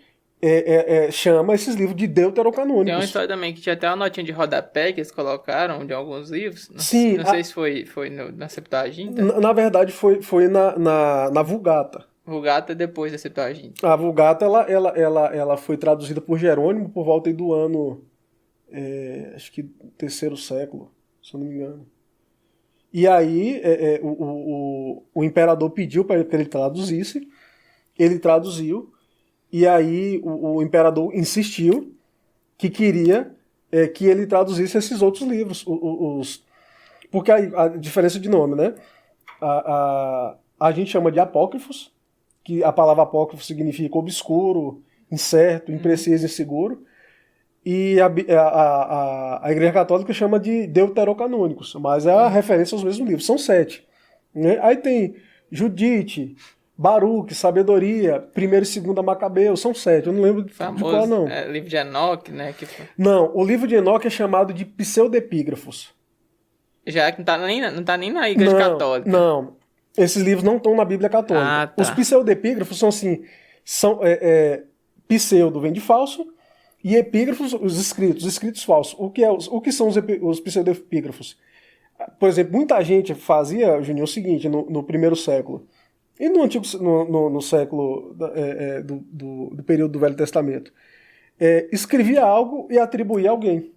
chama esses livros de deuterocanônicos. Tem uma história também que tinha até uma notinha de rodapé que eles colocaram de alguns livros. Sim, não sei se foi na Septuaginta. Na verdade, foi na Vulgata. Vulgata é depois da Septuaginta. A Vulgata ela foi traduzida por Jerônimo por volta do ano, acho que 3º século, se eu não me engano. E aí o imperador pediu para que ele traduzisse, ele traduziu. E aí o imperador insistiu que queria que ele traduzisse esses outros livros. Porque a diferença de nome, né? A gente chama de apócrifos, que a palavra apócrifo significa obscuro, incerto, impreciso, inseguro. E a Igreja Católica chama de deuterocanônicos, mas é a referência aos mesmos livros. São 7. Né? Aí tem Judite, Baruque, Sabedoria, 1º e 2º Macabeu, são 7, eu não lembro famoso, de qual não. Livro de Enoque, né? Não, o livro de Enoque é chamado de pseudepígrafos. Já que não tá nem na Igreja Católica. Não, esses livros não estão na Bíblia Católica. Tá. Os pseudepígrafos são assim, pseudo vem de falso, e epígrafos, os escritos falsos. O que são os pseudepígrafos? Por exemplo, muita gente fazia, Juninho, o seguinte, no primeiro século, e no antigo, no século do período do Velho Testamento, escrevia algo e atribuía a alguém.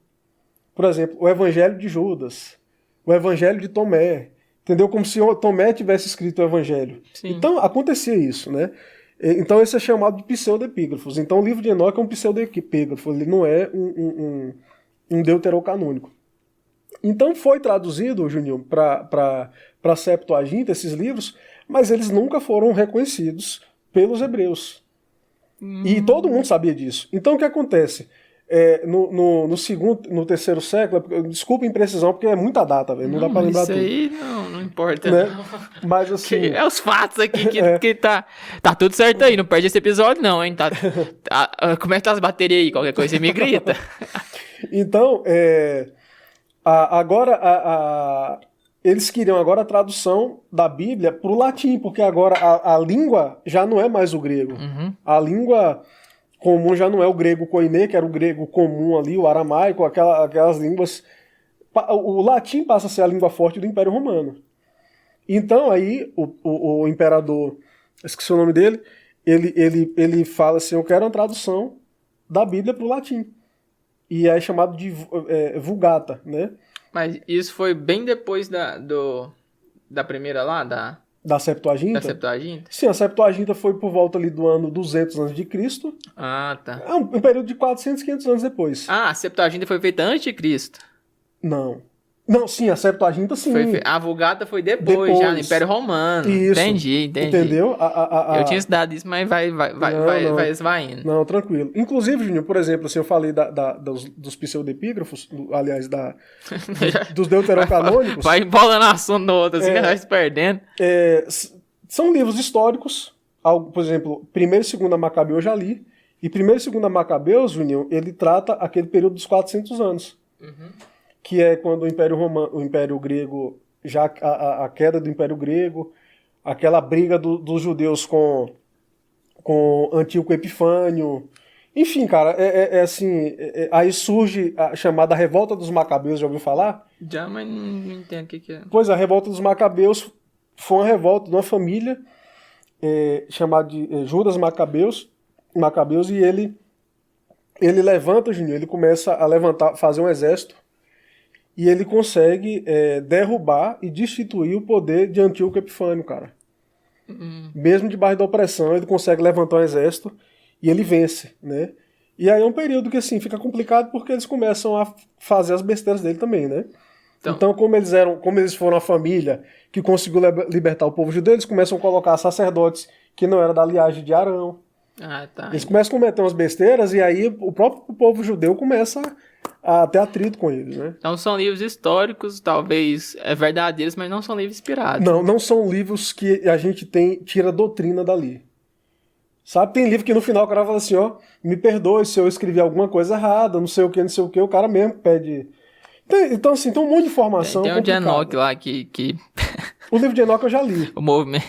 Por exemplo, o Evangelho de Judas, o Evangelho de Tomé, entendeu? Como se Tomé tivesse escrito o Evangelho. Sim. Então, acontecia isso, né? Então, esse é chamado de pseudepígrafos. Então, o livro de Enoque é um pseudepígrafo, ele não é um deuterocanônico. Então, foi traduzido, Juninho, para a Septuaginta, esses livros, mas eles nunca foram reconhecidos pelos hebreus. E todo mundo sabia disso. Então, o que acontece? No terceiro século, desculpa a imprecisão, porque é muita data, velho, não dá pra lembrar isso tudo. Isso aí não importa, né? não. Mas assim... É os fatos aqui que tá tudo certo aí, não perde esse episódio não, hein? Como é que tá as baterias aí? Qualquer coisa você me grita. Então, agora eles queriam agora a tradução da Bíblia para o latim, porque agora a língua já não é mais o grego. Uhum. A língua comum já não é o grego koiné, que era o grego comum ali, o aramaico, aquelas línguas. O latim passa a ser a língua forte do Império Romano. Então aí o imperador, esqueci o nome dele, ele fala assim, eu quero uma tradução da Bíblia para o latim. E é chamado de Vulgata, né? Mas isso foi bem depois da primeira lá, da Septuaginta? Da Septuaginta? Sim, a Septuaginta foi por volta ali do ano 200 a.C. Ah, tá. É um período de 400, 500 anos depois. Ah, a Septuaginta foi feita antes de Cristo? Não. Não, sim, a Septuaginta sim. A Vulgata foi depois, já no Império Romano. Isso. Entendi. Entendeu? Eu tinha estudado isso, mas vai esvaindo. Não, tranquilo. Inclusive, Juninho, por exemplo, assim, eu falei dos pseudepígrafos, aliás, dos deuterocanônicos. Vai embolando assunto no outro, assim, vai se perdendo. São livros históricos, por exemplo, 1º e 2º Macabeu eu já li, e 1º e 2º Macabeus, Juninho, ele trata aquele período dos 400 anos. Uhum. Que é quando o Império Grego, já a queda do Império Grego, aquela briga dos judeus com Antíoco Epifânio. Enfim, cara, assim, aí surge a chamada Revolta dos Macabeus, já ouviu falar? Já, mas não entendo o que é. Pois a Revolta dos Macabeus foi uma revolta de uma família chamada de Judas Macabeus, e ele levanta, Juninho, ele começa a fazer um exército, e ele consegue derrubar e destituir o poder de Antíoco Epifânio, cara. Mesmo debaixo da opressão, ele consegue levantar um exército e ele vence, né? E aí é um período que, assim, fica complicado porque eles começam a fazer as besteiras dele também, né? Então como eles foram a família que conseguiu libertar o povo judeu, eles começam a colocar sacerdotes que não eram da linhagem de Arão. Ah, tá. Eles começam a cometer umas besteiras e aí o próprio povo judeu começa a ter atrito com eles, né? Então são livros históricos, talvez verdadeiros, mas não são livros inspirados. Não são livros que a gente tira doutrina dali. Sabe, tem livro que no final o cara fala assim, ó, me perdoe se eu escrevi alguma coisa errada, não sei o que, o cara mesmo pede. Então, assim, tem um monte de informação. Tem um de Enoque lá que... O livro de Enoque eu já li. O movimento...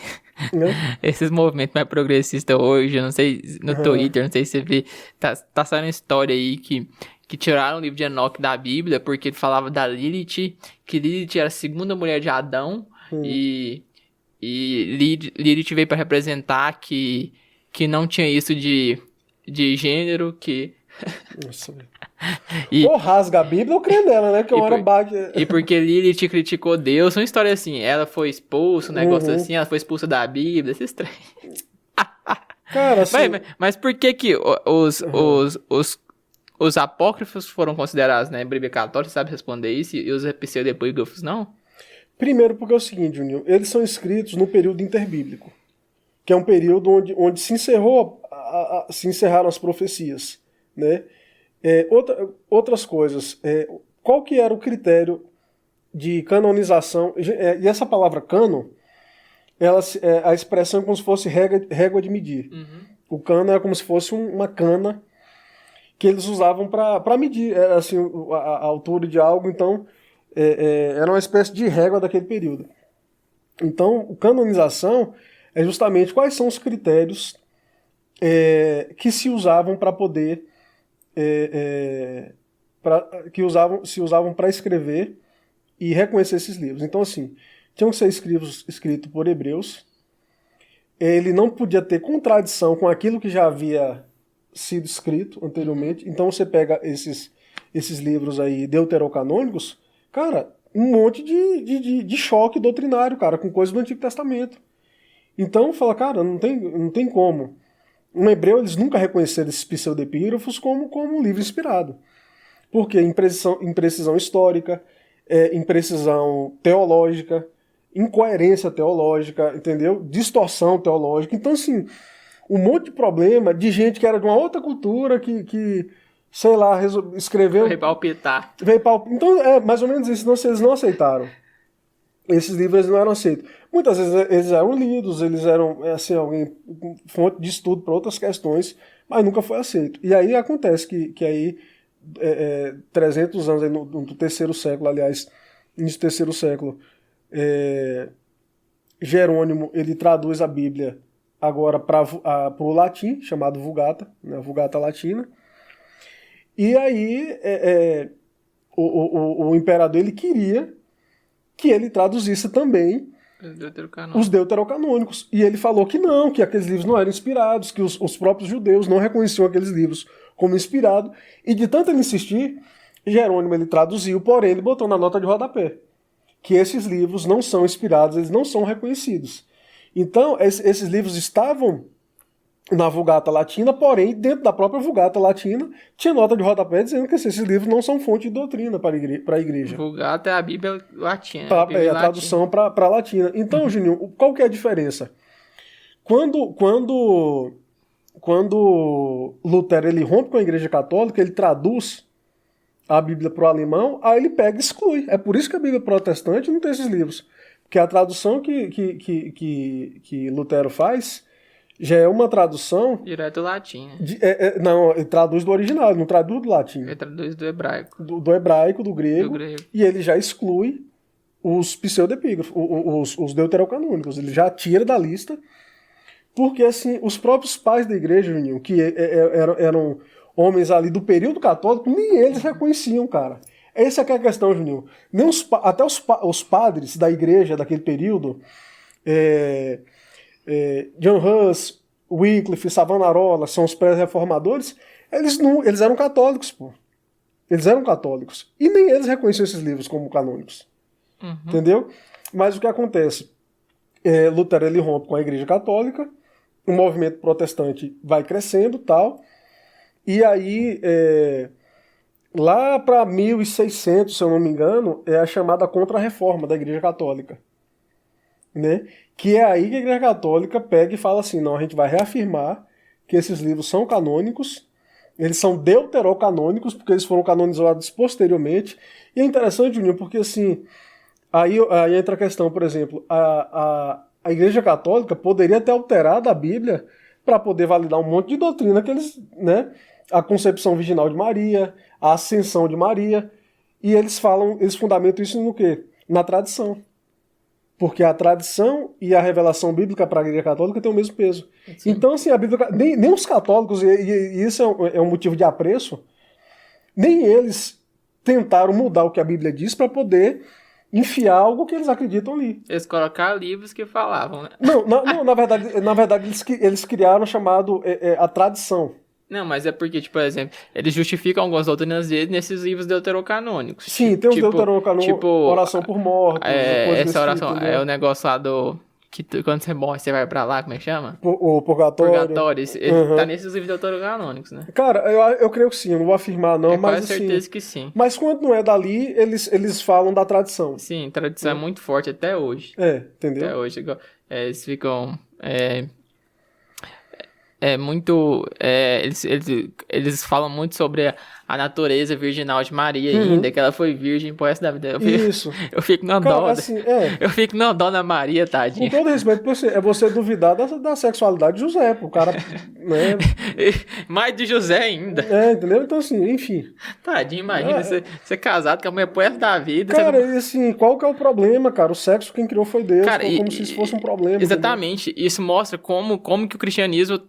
Esses movimentos mais progressistas hoje, eu não sei, no Twitter, não sei se você vê, tá saindo história aí que tiraram o livro de Enoque da Bíblia porque ele falava da Lilith, que Lilith era a segunda mulher de Adão, e Lilith veio para representar que não tinha isso de gênero, que... Nossa, ou rasga a Bíblia ou crê nela, né? Que eu era E porque Lilith criticou Deus, uma história assim, ela foi expulsa, um negócio assim, ela foi expulsa da Bíblia, esse estranho. Cara, assim... Mas por que os apócrifos foram considerados, né, Bíblia católica, sabe responder isso, e os pseudepígrafos não? Primeiro porque é o seguinte, Juninho, eles são escritos no período interbíblico, que é um período onde se encerraram as profecias, né? Outras coisas, qual que era o critério de canonização? E essa palavra canon, a expressão é como se fosse régua de medir. Uhum. O cano é como se fosse uma cana que eles usavam para medir assim, a altura de algo, então era uma espécie de régua daquele período. Então, canonização é justamente quais são os critérios que se usavam para poder se usavam para escrever e reconhecer esses livros. Então, assim, tinham que ser escritos por hebreus. Ele não podia ter contradição com aquilo que já havia sido escrito anteriormente. Então, você pega esses livros aí deuterocanônicos, cara, um monte de choque doutrinário, cara, com coisas do Antigo Testamento. Então, fala, cara, não tem como. Um hebreu, eles nunca reconheceram esses pseudepígrafos como um livro inspirado. Porque imprecisão histórica, imprecisão teológica, incoerência teológica, entendeu? Distorção teológica. Então, assim, um monte de problema de gente que era de uma outra cultura que sei lá, escreveu... Veio palpitar. Então, é mais ou menos isso. Não, eles não aceitaram. Esses livros não eram aceitos. Muitas vezes eles eram lidos, eles eram, assim, alguém fonte de estudo para outras questões, mas nunca foi aceito. E aí acontece que aí, 300 anos, aí no terceiro século, aliás, início do terceiro século, Jerônimo, ele traduz a Bíblia agora para o latim, chamado Vulgata, né, Vulgata Latina. E aí o imperador, ele queria que ele traduzisse também os deuterocanônicos. E ele falou que não, que aqueles livros não eram inspirados, que os próprios judeus não reconheciam aqueles livros como inspirados. E de tanto ele insistir, Jerônimo ele traduziu, porém ele botou na nota de rodapé que esses livros não são inspirados, eles não são reconhecidos. Então, esses livros estavam na Vulgata Latina, porém, dentro da própria Vulgata Latina, tinha nota de rodapé dizendo que esses livros não são fonte de doutrina para a igreja. Vulgata é a Bíblia Latina. A tradução para a Latina. Então, Juninho, qual que é a diferença? Quando Lutero ele rompe com a Igreja Católica, ele traduz a Bíblia para o alemão, aí ele pega e exclui. É por isso que a Bíblia protestante não tem esses livros. Porque a tradução que Lutero faz já é uma tradução... direto do latim. Não, ele traduz do original, ele não traduz do latim. Ele traduz do hebraico. Do hebraico, do grego. E ele já exclui os pseudepígrafos, os deuterocanônicos. Ele já tira da lista, porque assim, os próprios pais da igreja, Juninho, que eram homens ali do período católico, nem eles reconheciam, cara. Essa é a questão, Juninho. Nem até os padres da igreja daquele período... John Hus, Wycliffe, Savonarola, são os pré-reformadores, eles eram católicos, pô. Eles eram católicos. E nem eles reconheciam esses livros como canônicos. Uhum. Entendeu? Mas o que acontece? Lutero ele rompe com a Igreja Católica, o movimento protestante vai crescendo, tal, e aí lá para 1600, se eu não me engano, é a chamada Contra-Reforma da Igreja Católica. Né? Que é aí que a Igreja Católica pega e fala assim, não, a gente vai reafirmar que esses livros são canônicos, eles são deuterocanônicos, porque eles foram canonizados posteriormente. E é interessante, Juninho, porque assim, aí entra a questão, por exemplo, a Igreja Católica poderia ter alterado a Bíblia para poder validar um monte de doutrina que eles, né, a concepção virginal de Maria, a ascensão de Maria, e eles fundamentam isso no quê? Na tradição. Porque a tradição e a revelação bíblica para a Igreja Católica tem o mesmo peso. Sim. Então, assim, a Bíblia, nem os católicos, e isso é um motivo de apreço, nem eles tentaram mudar o que a Bíblia diz para poder enfiar algo que eles acreditam ali. Eles colocaram livros que falavam, né? Não, na verdade eles criaram o chamado a tradição. Não, mas é porque, tipo, por exemplo, eles justificam algumas doutrinas deles nesses livros deuterocanônicos. Sim, tem os deuterocanônicos, oração por mortos. Essa oração tipo, é o negócio lá do... que quando você morre, você vai pra lá, como é que chama? O purgatório. Purgatório, tá nesses livros deuterocanônicos, né? Cara, eu creio que sim, eu não vou afirmar não, mas quase certeza assim, que sim. Mas quando não é dali, eles falam da tradição. Sim, tradição é muito forte até hoje. Entendeu? Até hoje, eles ficam... muito... eles falam muito sobre a natureza virginal de Maria ainda, que ela foi virgem pro resto da vida. Eu fico na dó. Assim, eu fico na dó da Maria, tadinha. Com todo respeito, é você duvidar da sexualidade de José, o cara... né? Mais de José ainda. Entendeu? Então, assim, enfim. Tadinho, imagina você casado com a mulher pro resto da vida. Cara, e assim, qual que é o problema, cara? O sexo quem criou foi Deus, cara, como se isso fosse um problema. Exatamente. Entendeu? Isso mostra como que o cristianismo...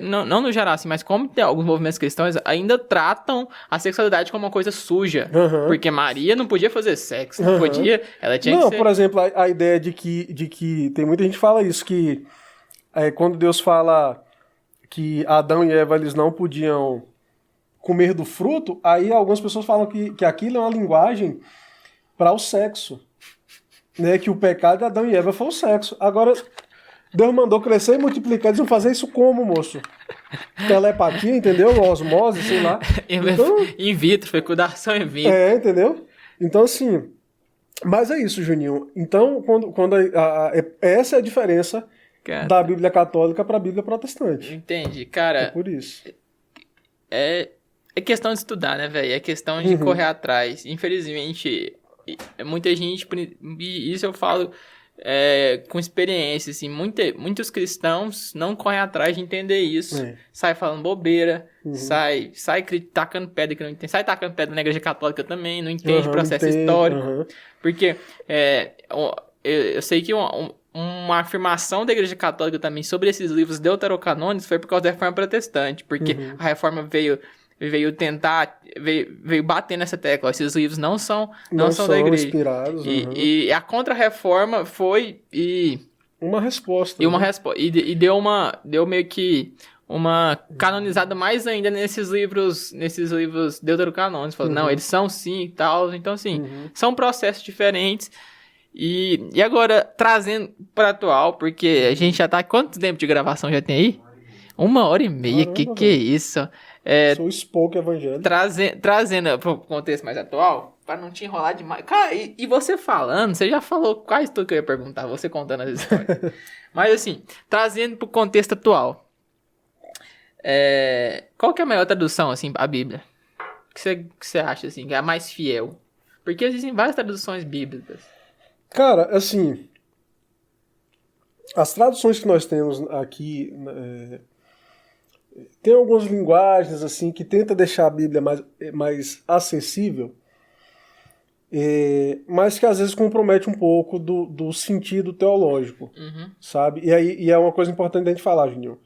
não no geral, assim, mas como tem alguns movimentos cristãos, ainda tratam a sexualidade como uma coisa suja. Porque Maria não podia fazer sexo, não podia, ela tinha que ser... Por exemplo, a ideia de que tem muita gente que fala isso, que quando Deus fala que Adão e Eva eles não podiam comer do fruto, aí algumas pessoas falam que aquilo é uma linguagem para o sexo, né? Que o pecado de Adão e Eva foi o sexo. Agora, Deus mandou crescer e multiplicar, eles vão fazer isso como, moço? Telepatia, entendeu? Osmose, sei lá. Então, in vitro, fecundação in vitro. Entendeu? Então, assim... Mas é isso, Juninho. Então, quando essa é a diferença da Bíblia católica para a Bíblia protestante. Entendi, cara. É por isso. É questão de estudar, né, velho? É questão de correr atrás. Infelizmente, muita gente... Isso eu falo com experiência, assim. Muitos cristãos não correm atrás de entender isso. Sai falando bobeira. Sai tacando pedra que não entende. Sai tacando pedra na igreja católica também. Não entende processo histórico. Porque eu sei que uma afirmação da igreja católica também sobre esses livros deuterocanônicos foi por causa da reforma protestante. Porque a reforma veio bater nessa tecla. Esses livros não são da igreja. Inspirados, e a contra-reforma foi uma resposta. E deu meio que uma canonizada mais ainda nesses livros deuterocanônicos. Falou, não, eles são sim e tal. Então, assim, são processos diferentes. E agora, trazendo para atual, porque a gente já tá... Quanto tempo de gravação já tem aí? 1h30. Caramba, que é isso? Sou o Spoke evangélico. Trazendo para o contexto mais atual, para não te enrolar demais. Cara, e você falando, você já falou quase tudo que eu ia perguntar, você contando as histórias. Mas assim, trazendo para o contexto atual. Qual que é a melhor tradução, assim, a Bíblia? O que você acha, assim, que é a mais fiel? Porque existem várias traduções bíblicas. Cara, assim... As traduções que nós temos aqui... Tem algumas linguagens assim que tenta deixar a Bíblia mais acessível, mas que às vezes compromete um pouco do sentido teológico, sabe? E é uma coisa importante a gente falar, Juninho.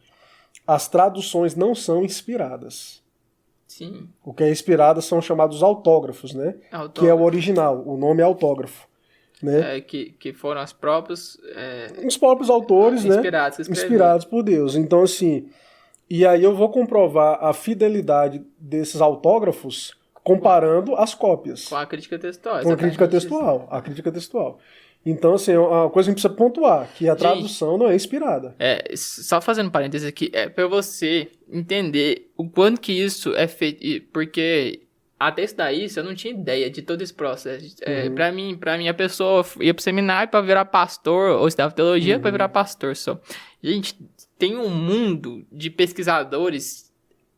As traduções não são inspiradas. Sim. O que é inspirado são chamados autógrafos, né? Que é o original, o nome é autógrafo. Né? Que foram os próprios autores, né? Inspirados por Deus. Então, assim... E aí eu vou comprovar a fidelidade desses autógrafos comparando as cópias. Com a crítica textual. Com a crítica textual. Então, assim, é uma coisa que a gente precisa pontuar, que a tradução não é inspirada. Só fazendo parênteses aqui, para você entender o quanto que isso é feito, porque até isso daí, eu não tinha ideia de todo esse processo. Pra mim, a pessoa ia pro seminário pra virar pastor, ou estudava teologia pra virar pastor só. Gente, tem um mundo de pesquisadores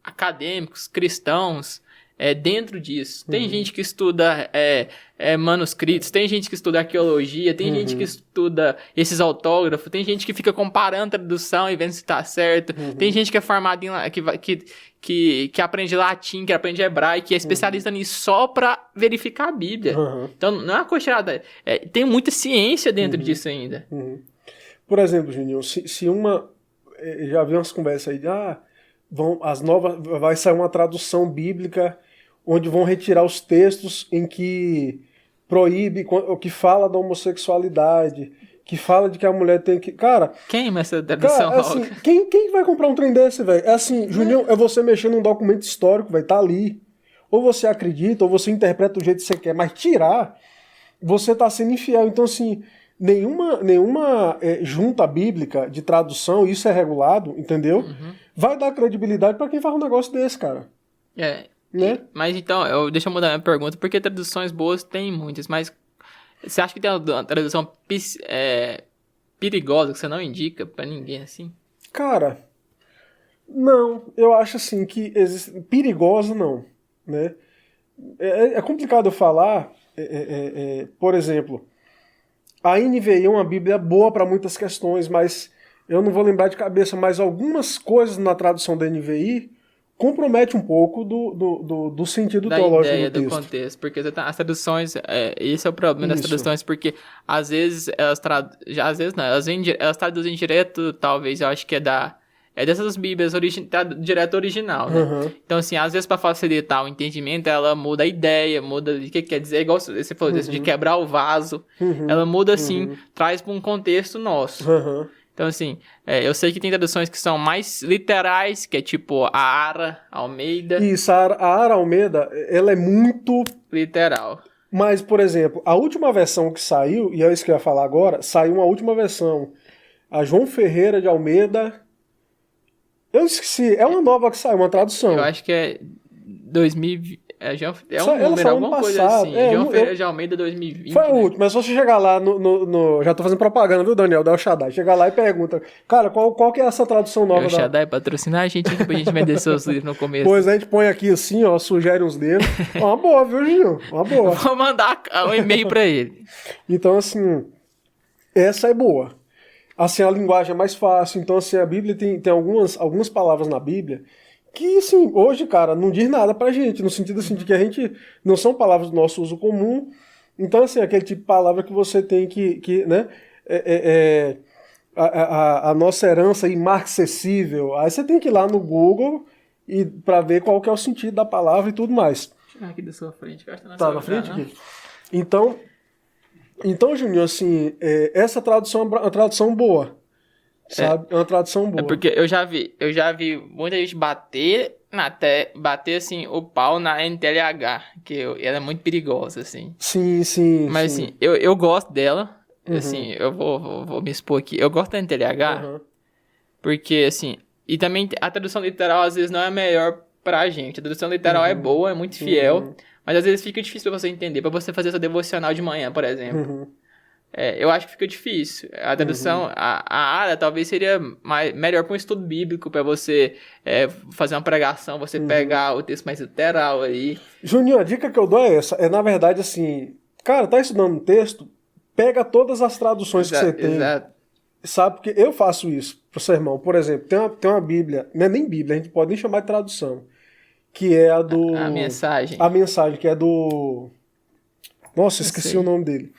acadêmicos, cristãos, dentro disso. Tem gente que estuda manuscritos, tem gente que estuda arqueologia, tem gente que estuda esses autógrafos, tem gente que fica comparando tradução e vendo se tá certo, tem gente que é formada que aprende latim, que aprende hebraico, que é especialista nisso só pra verificar a Bíblia. Então, não é uma coxerada. Tem muita ciência dentro disso ainda. Por exemplo, Juninho, se uma... Já vi umas conversas aí de vai sair uma tradução bíblica onde vão retirar os textos em que proíbe, que fala da homossexualidade, que fala de que a mulher tem que... Cara... Queima essa tradução. Cara, assim, quem vai comprar um trem desse, velho? É assim, Juninho, é você mexer num documento histórico, vai estar ali. Ou você acredita, ou você interpreta do jeito que você quer, mas tirar, você tá sendo infiel. Então, assim... Nenhuma junta bíblica de tradução, isso é regulado, entendeu? Vai dar credibilidade pra quem faz um negócio desse, cara. Né? Mas então, deixa eu mudar a minha pergunta, porque traduções boas tem muitas, mas você acha que tem uma tradução perigosa que você não indica pra ninguém, assim? Cara, não. Eu acho assim que existe... Perigosa, não. Né? É complicado eu falar, por exemplo... A NVI é uma Bíblia boa para muitas questões, mas eu não vou lembrar de cabeça, mas algumas coisas na tradução da NVI compromete um pouco do sentido teológico ideia do texto. Do contexto, porque as traduções, esse é o problema das traduções, porque às vezes elas traduzem direto, talvez, eu acho que é dessas bíblias direto original, né? Uhum. Então, assim, às vezes pra facilitar o entendimento, ela muda a ideia, muda o que quer dizer, igual você falou, de quebrar o vaso. Ela muda, assim, traz pra um contexto nosso. Então, assim, eu sei que tem traduções que são mais literais, que é tipo a Ara Almeida. Isso, a Ara Almeida, ela é muito... literal. Mas, por exemplo, a última versão que saiu, e é isso que eu ia falar agora, saiu uma última versão. A João Ferreira de Almeida... Eu esqueci, é uma nova que saiu, uma tradução. Eu acho que é 2020... É um Ela número, saiu alguma ano coisa passado. assim. João Ferreira de Almeida 2020. Foi a né? última, mas se você chegar lá já tô fazendo propaganda, viu, Daniel, da El Shaddai. Chega lá e pergunta, cara, qual que é essa tradução nova? El Shaddai patrocinar a gente aqui pra gente vender seus livros no começo. Pois a gente põe aqui assim, ó, sugere uns dedos. Uma boa, viu, Gil? Uma boa. Vou mandar um e-mail pra ele. Então, assim, essa é boa. Assim, a linguagem é mais fácil. Então, assim, a Bíblia tem algumas palavras na Bíblia que, assim, hoje, cara, não diz nada pra gente, no sentido, assim, de que a gente não são palavras do nosso uso comum. Então, assim, aquele tipo de palavra que você tem que né, a nossa herança imarcessível. Aí você tem que ir lá no Google pra ver qual que é o sentido da palavra e tudo mais. Deixa eu tirar aqui da sua frente, que eu acho que Tá na frente aqui? Então, Juninho, assim, essa tradução é uma tradução boa, sabe? É uma tradução boa. É porque eu já vi muita gente bater assim, o pau na NTLH, que ela é muito perigosa, assim. Sim. Mas, sim. assim, eu gosto dela, assim, eu vou me expor aqui. Eu gosto da NTLH, porque, assim, e também a tradução literal, às vezes, não é a melhor pra gente. A tradução literal é boa, é muito fiel, mas às vezes fica difícil pra você entender, pra você fazer essa devocional de manhã, por exemplo. Eu acho que fica difícil. A tradução, a área talvez seria melhor para um estudo bíblico, para você fazer uma pregação, você pegar o texto mais literal aí. Juninho, a dica que eu dou é essa. Na verdade, assim, cara, tá estudando um texto, pega todas as traduções que você tem. Exato. Sabe, porque eu faço isso pro sermão. Por exemplo, tem uma Bíblia, não é nem Bíblia, a gente pode nem chamar de tradução, que é a do... A mensagem. A mensagem, que é do... Nossa, esqueci o nome dele.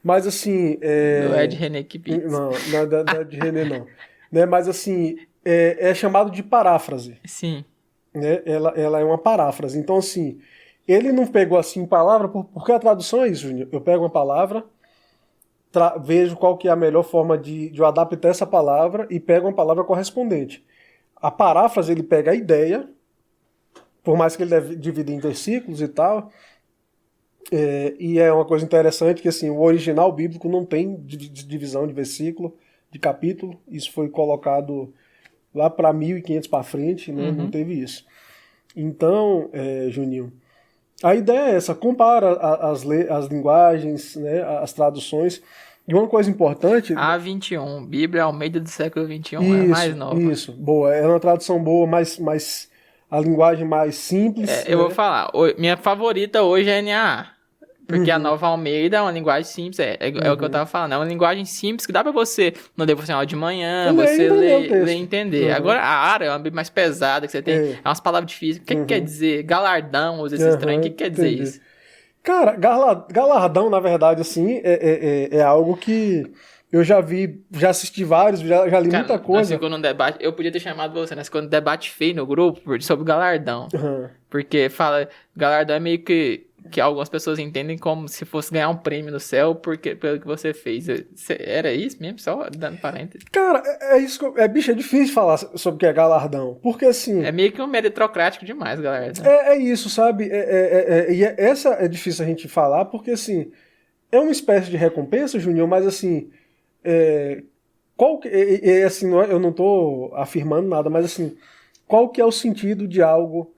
Mas assim... Do Ed René Kibitz. Não é de René, não. Né? Mas assim, é chamado de paráfrase. Sim. Né? Ela é uma paráfrase. Então, assim, ele não pegou assim palavra, porque a tradução é isso, Júnior. Eu pego uma palavra, vejo qual que é a melhor forma de eu adaptar essa palavra e pego uma palavra correspondente. A paráfrase, ele pega a ideia, por mais que ele deve dividir em versículos e tal... e é uma coisa interessante que assim, o original bíblico não tem divisão de versículo, de capítulo. Isso foi colocado lá para 1500 para frente, né? Não teve isso. Então, Juninho, a ideia é essa, compara as linguagens, né? As traduções. E uma coisa importante... A21, Bíblia Almeida do século XXI, isso, é mais nova. Isso, boa. É uma tradução boa, mais a linguagem mais simples. Eu vou falar, minha favorita hoje é a NAA. Porque a Nova Almeida é uma linguagem simples, é o que eu tava falando, é uma linguagem simples que dá pra você, no devocional de manhã, você ler e entender. Agora, a área é uma bíblia mais pesada, que você tem, é umas palavras difíceis. O que quer dizer? Galardão, usa esse estranho, o que quer dizer isso? Cara, galardão, na verdade, assim, é algo que eu já assisti vários, já li muita coisa. Nós ficou num debate, eu podia ter chamado você, nós ficou num debate feio no grupo sobre galardão. Porque fala, galardão é meio que algumas pessoas entendem como se fosse ganhar um prêmio no céu pelo que você fez. Era isso mesmo? Só dando parênteses. Cara, isso. Bicho, é difícil falar sobre o que é galardão. Porque assim. É meio que um meritocrático demais, galera. É isso, sabe? Essa é difícil a gente falar, porque assim. É uma espécie de recompensa, Júnior, mas assim. Assim, eu não tô afirmando nada, mas assim. Qual que é o sentido de algo.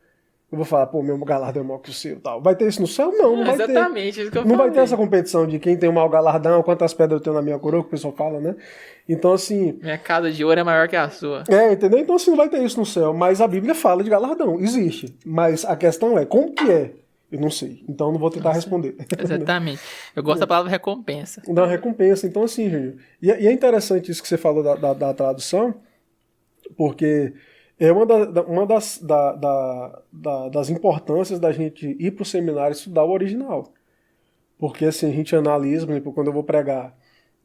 Eu vou falar, pô, meu galardão é maior que o seu, tal. Vai ter isso no céu? Não vai ter. Exatamente, isso que eu não falei. Vai ter essa competição de quem tem o maior galardão, quantas pedras eu tenho na minha coroa, que o pessoal fala, né? Então, assim... Minha casa de ouro é maior que a sua. Entendeu? Então, assim, não vai ter isso no céu. Mas a Bíblia fala de galardão, existe. Mas a questão é, como que é? Eu não sei. Então, não vou tentar responder. Exatamente. Eu gosto da palavra recompensa. Da recompensa. Então, assim, Júnior. E é interessante isso que você falou da tradução, porque... É uma das importâncias da gente ir para o seminário estudar o original. Porque assim, a gente analisa, por exemplo, quando eu vou pregar,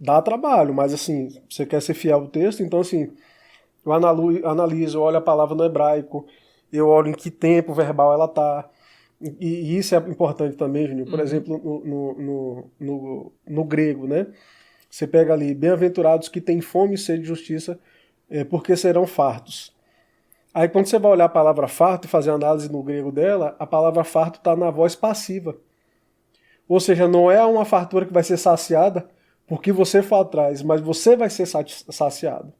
dá trabalho, mas assim, você quer ser fiel ao texto, então assim, Eu analiso, eu olho a palavra no hebraico, eu olho em que tempo verbal ela está. E isso é importante também, Juninho. Por exemplo, no grego, né? Você pega ali, bem-aventurados que têm fome e sede de justiça, porque serão fartos. Aí quando você vai olhar a palavra farto e fazer a análise no grego dela, a palavra farto está na voz passiva. Ou seja, não é uma fartura que vai ser saciada porque você for atrás, mas você vai ser saciado.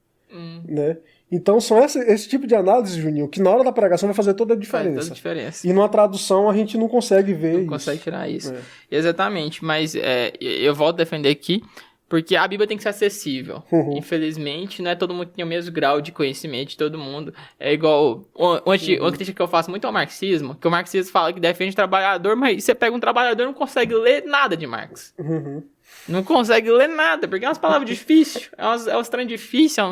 Né? Então são esse tipo de análise, Juninho, que na hora da pregação vai fazer toda a diferença. Faz toda a diferença. E numa tradução a gente não consegue ver isso. Não consegue tirar isso. Exatamente, mas eu volto a defender aqui, porque a Bíblia tem que ser acessível. Infelizmente, não é todo mundo que tem o mesmo grau de conhecimento de todo mundo. É igual... Uma crítica que eu faço muito ao marxismo, que o marxismo fala que defende o trabalhador, mas você pega um trabalhador e não consegue ler nada de Marx. Não consegue ler nada, porque é umas palavras difíceis, é uns trem difícil,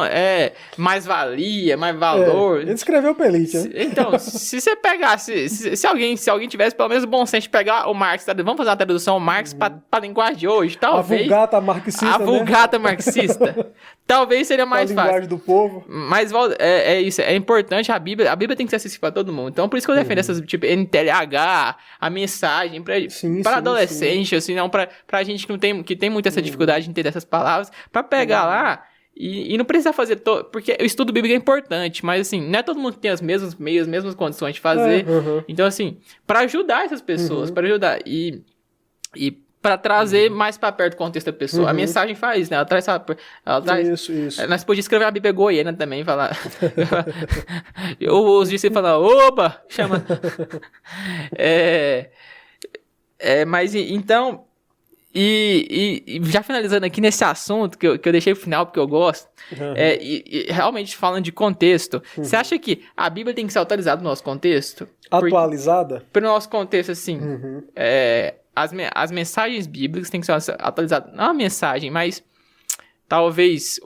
é mais-valia, mais valor. Ele escreveu Pelite, né? Então, se você pegasse, se alguém tivesse pelo menos o bom senso de pegar o Marx, vamos fazer uma tradução Marx pra linguagem de hoje, talvez. A vulgata marxista, A vulgata marxista. Talvez seria mais fácil. A linguagem do povo. Mas é isso, é importante, a Bíblia tem que ser acessível pra todo mundo. Então, por isso que eu defendo essas, tipo, NTLH, a mensagem, para adolescente, assim, não pra gente que tem muita essa dificuldade de entender essas palavras, pra pegar lá e não precisa fazer porque o estudo bíblico é importante, mas assim, não é todo mundo que tem os mesmos meios, as mesmas condições de fazer. Então, assim, pra ajudar essas pessoas, pra ajudar e para trazer mais para perto do contexto da pessoa. A mensagem faz, né? Ela traz isso. Nós podíamos escrever a Bíblia goiana também, falar. Os discípulos falam, oba! Chama. Mas então. E já finalizando aqui nesse assunto que eu deixei pro final porque eu gosto, realmente falando de contexto, você acha que a Bíblia tem que ser atualizada no nosso contexto? Atualizada? Para o nosso contexto, assim, as mensagens bíblicas têm que ser atualizadas. Não a mensagem, mas talvez...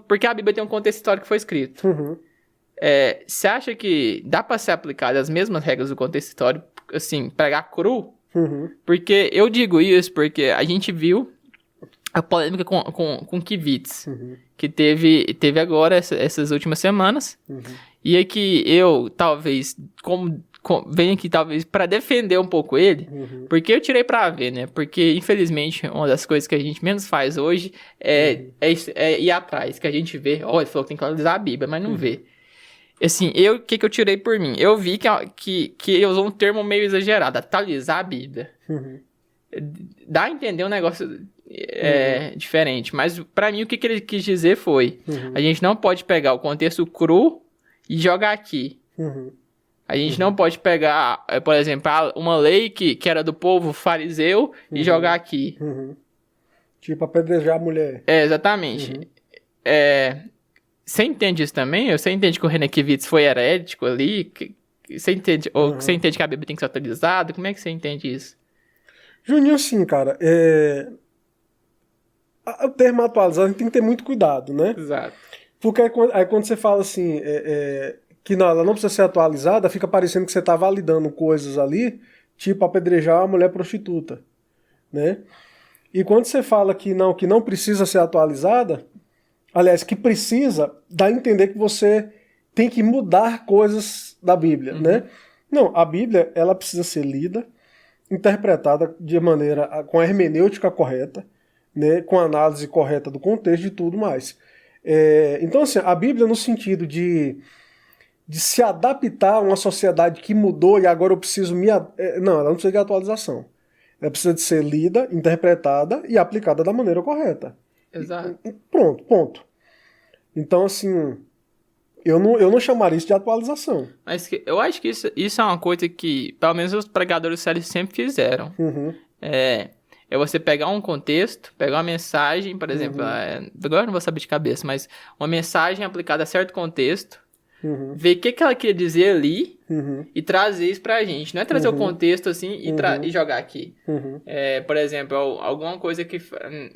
Porque a Bíblia tem um contexto histórico que foi escrito. Você acha que dá para ser aplicada as mesmas regras do contexto histórico, assim, pregar cru? Porque eu digo isso porque a gente viu a polêmica com Kivitz, que teve agora essas últimas semanas, e é que eu, talvez, venho aqui talvez para defender um pouco ele, porque eu tirei pra ver, né? Porque, infelizmente, uma das coisas que a gente menos faz hoje é ir atrás, que a gente vê, ele falou que tem que atualizar a Bíblia, mas não vê. Assim, o que eu tirei por mim? Eu vi que ele usou um termo meio exagerado, atualizar a Bíblia. Dá a entender um negócio diferente, mas pra mim o que ele quis dizer foi, a gente não pode pegar o contexto cru e jogar aqui. A gente não pode pegar, por exemplo, uma lei que era do povo fariseu e jogar aqui. Tipo, apedrejar a mulher. Exatamente. Você entende isso também? Você entende que o René Kivitz foi herético ali? Você entende, ou você entende que a Bíblia tem que ser atualizada? Como é que você entende isso? Juninho, sim, cara. O termo atualizado a gente tem que ter muito cuidado, né? Exato. Porque aí quando você fala assim, que não, ela não precisa ser atualizada, fica parecendo que você está validando coisas ali, tipo apedrejar uma mulher prostituta, né? E quando você fala que não precisa ser atualizada, aliás, que precisa, dá a entender que você tem que mudar coisas da Bíblia, né? Não, a Bíblia, ela precisa ser lida, interpretada de maneira, com a hermenêutica correta, né? Com a análise correta do contexto e tudo mais. Então, assim, a Bíblia no sentido de se adaptar a uma sociedade que mudou e agora eu preciso não, ela não precisa de atualização. Ela precisa de ser lida, interpretada e aplicada da maneira correta. Exato. Pronto, ponto. Então, assim, eu não chamaria isso de atualização. Mas eu acho que isso é uma coisa que, pelo menos os pregadores sérios sempre fizeram. É você pegar um contexto, pegar uma mensagem, por exemplo, agora eu não vou saber de cabeça, mas uma mensagem aplicada a certo contexto, ver o que ela queria dizer ali e trazer isso pra gente. Não é trazer o contexto assim e jogar aqui. Por exemplo, alguma coisa que...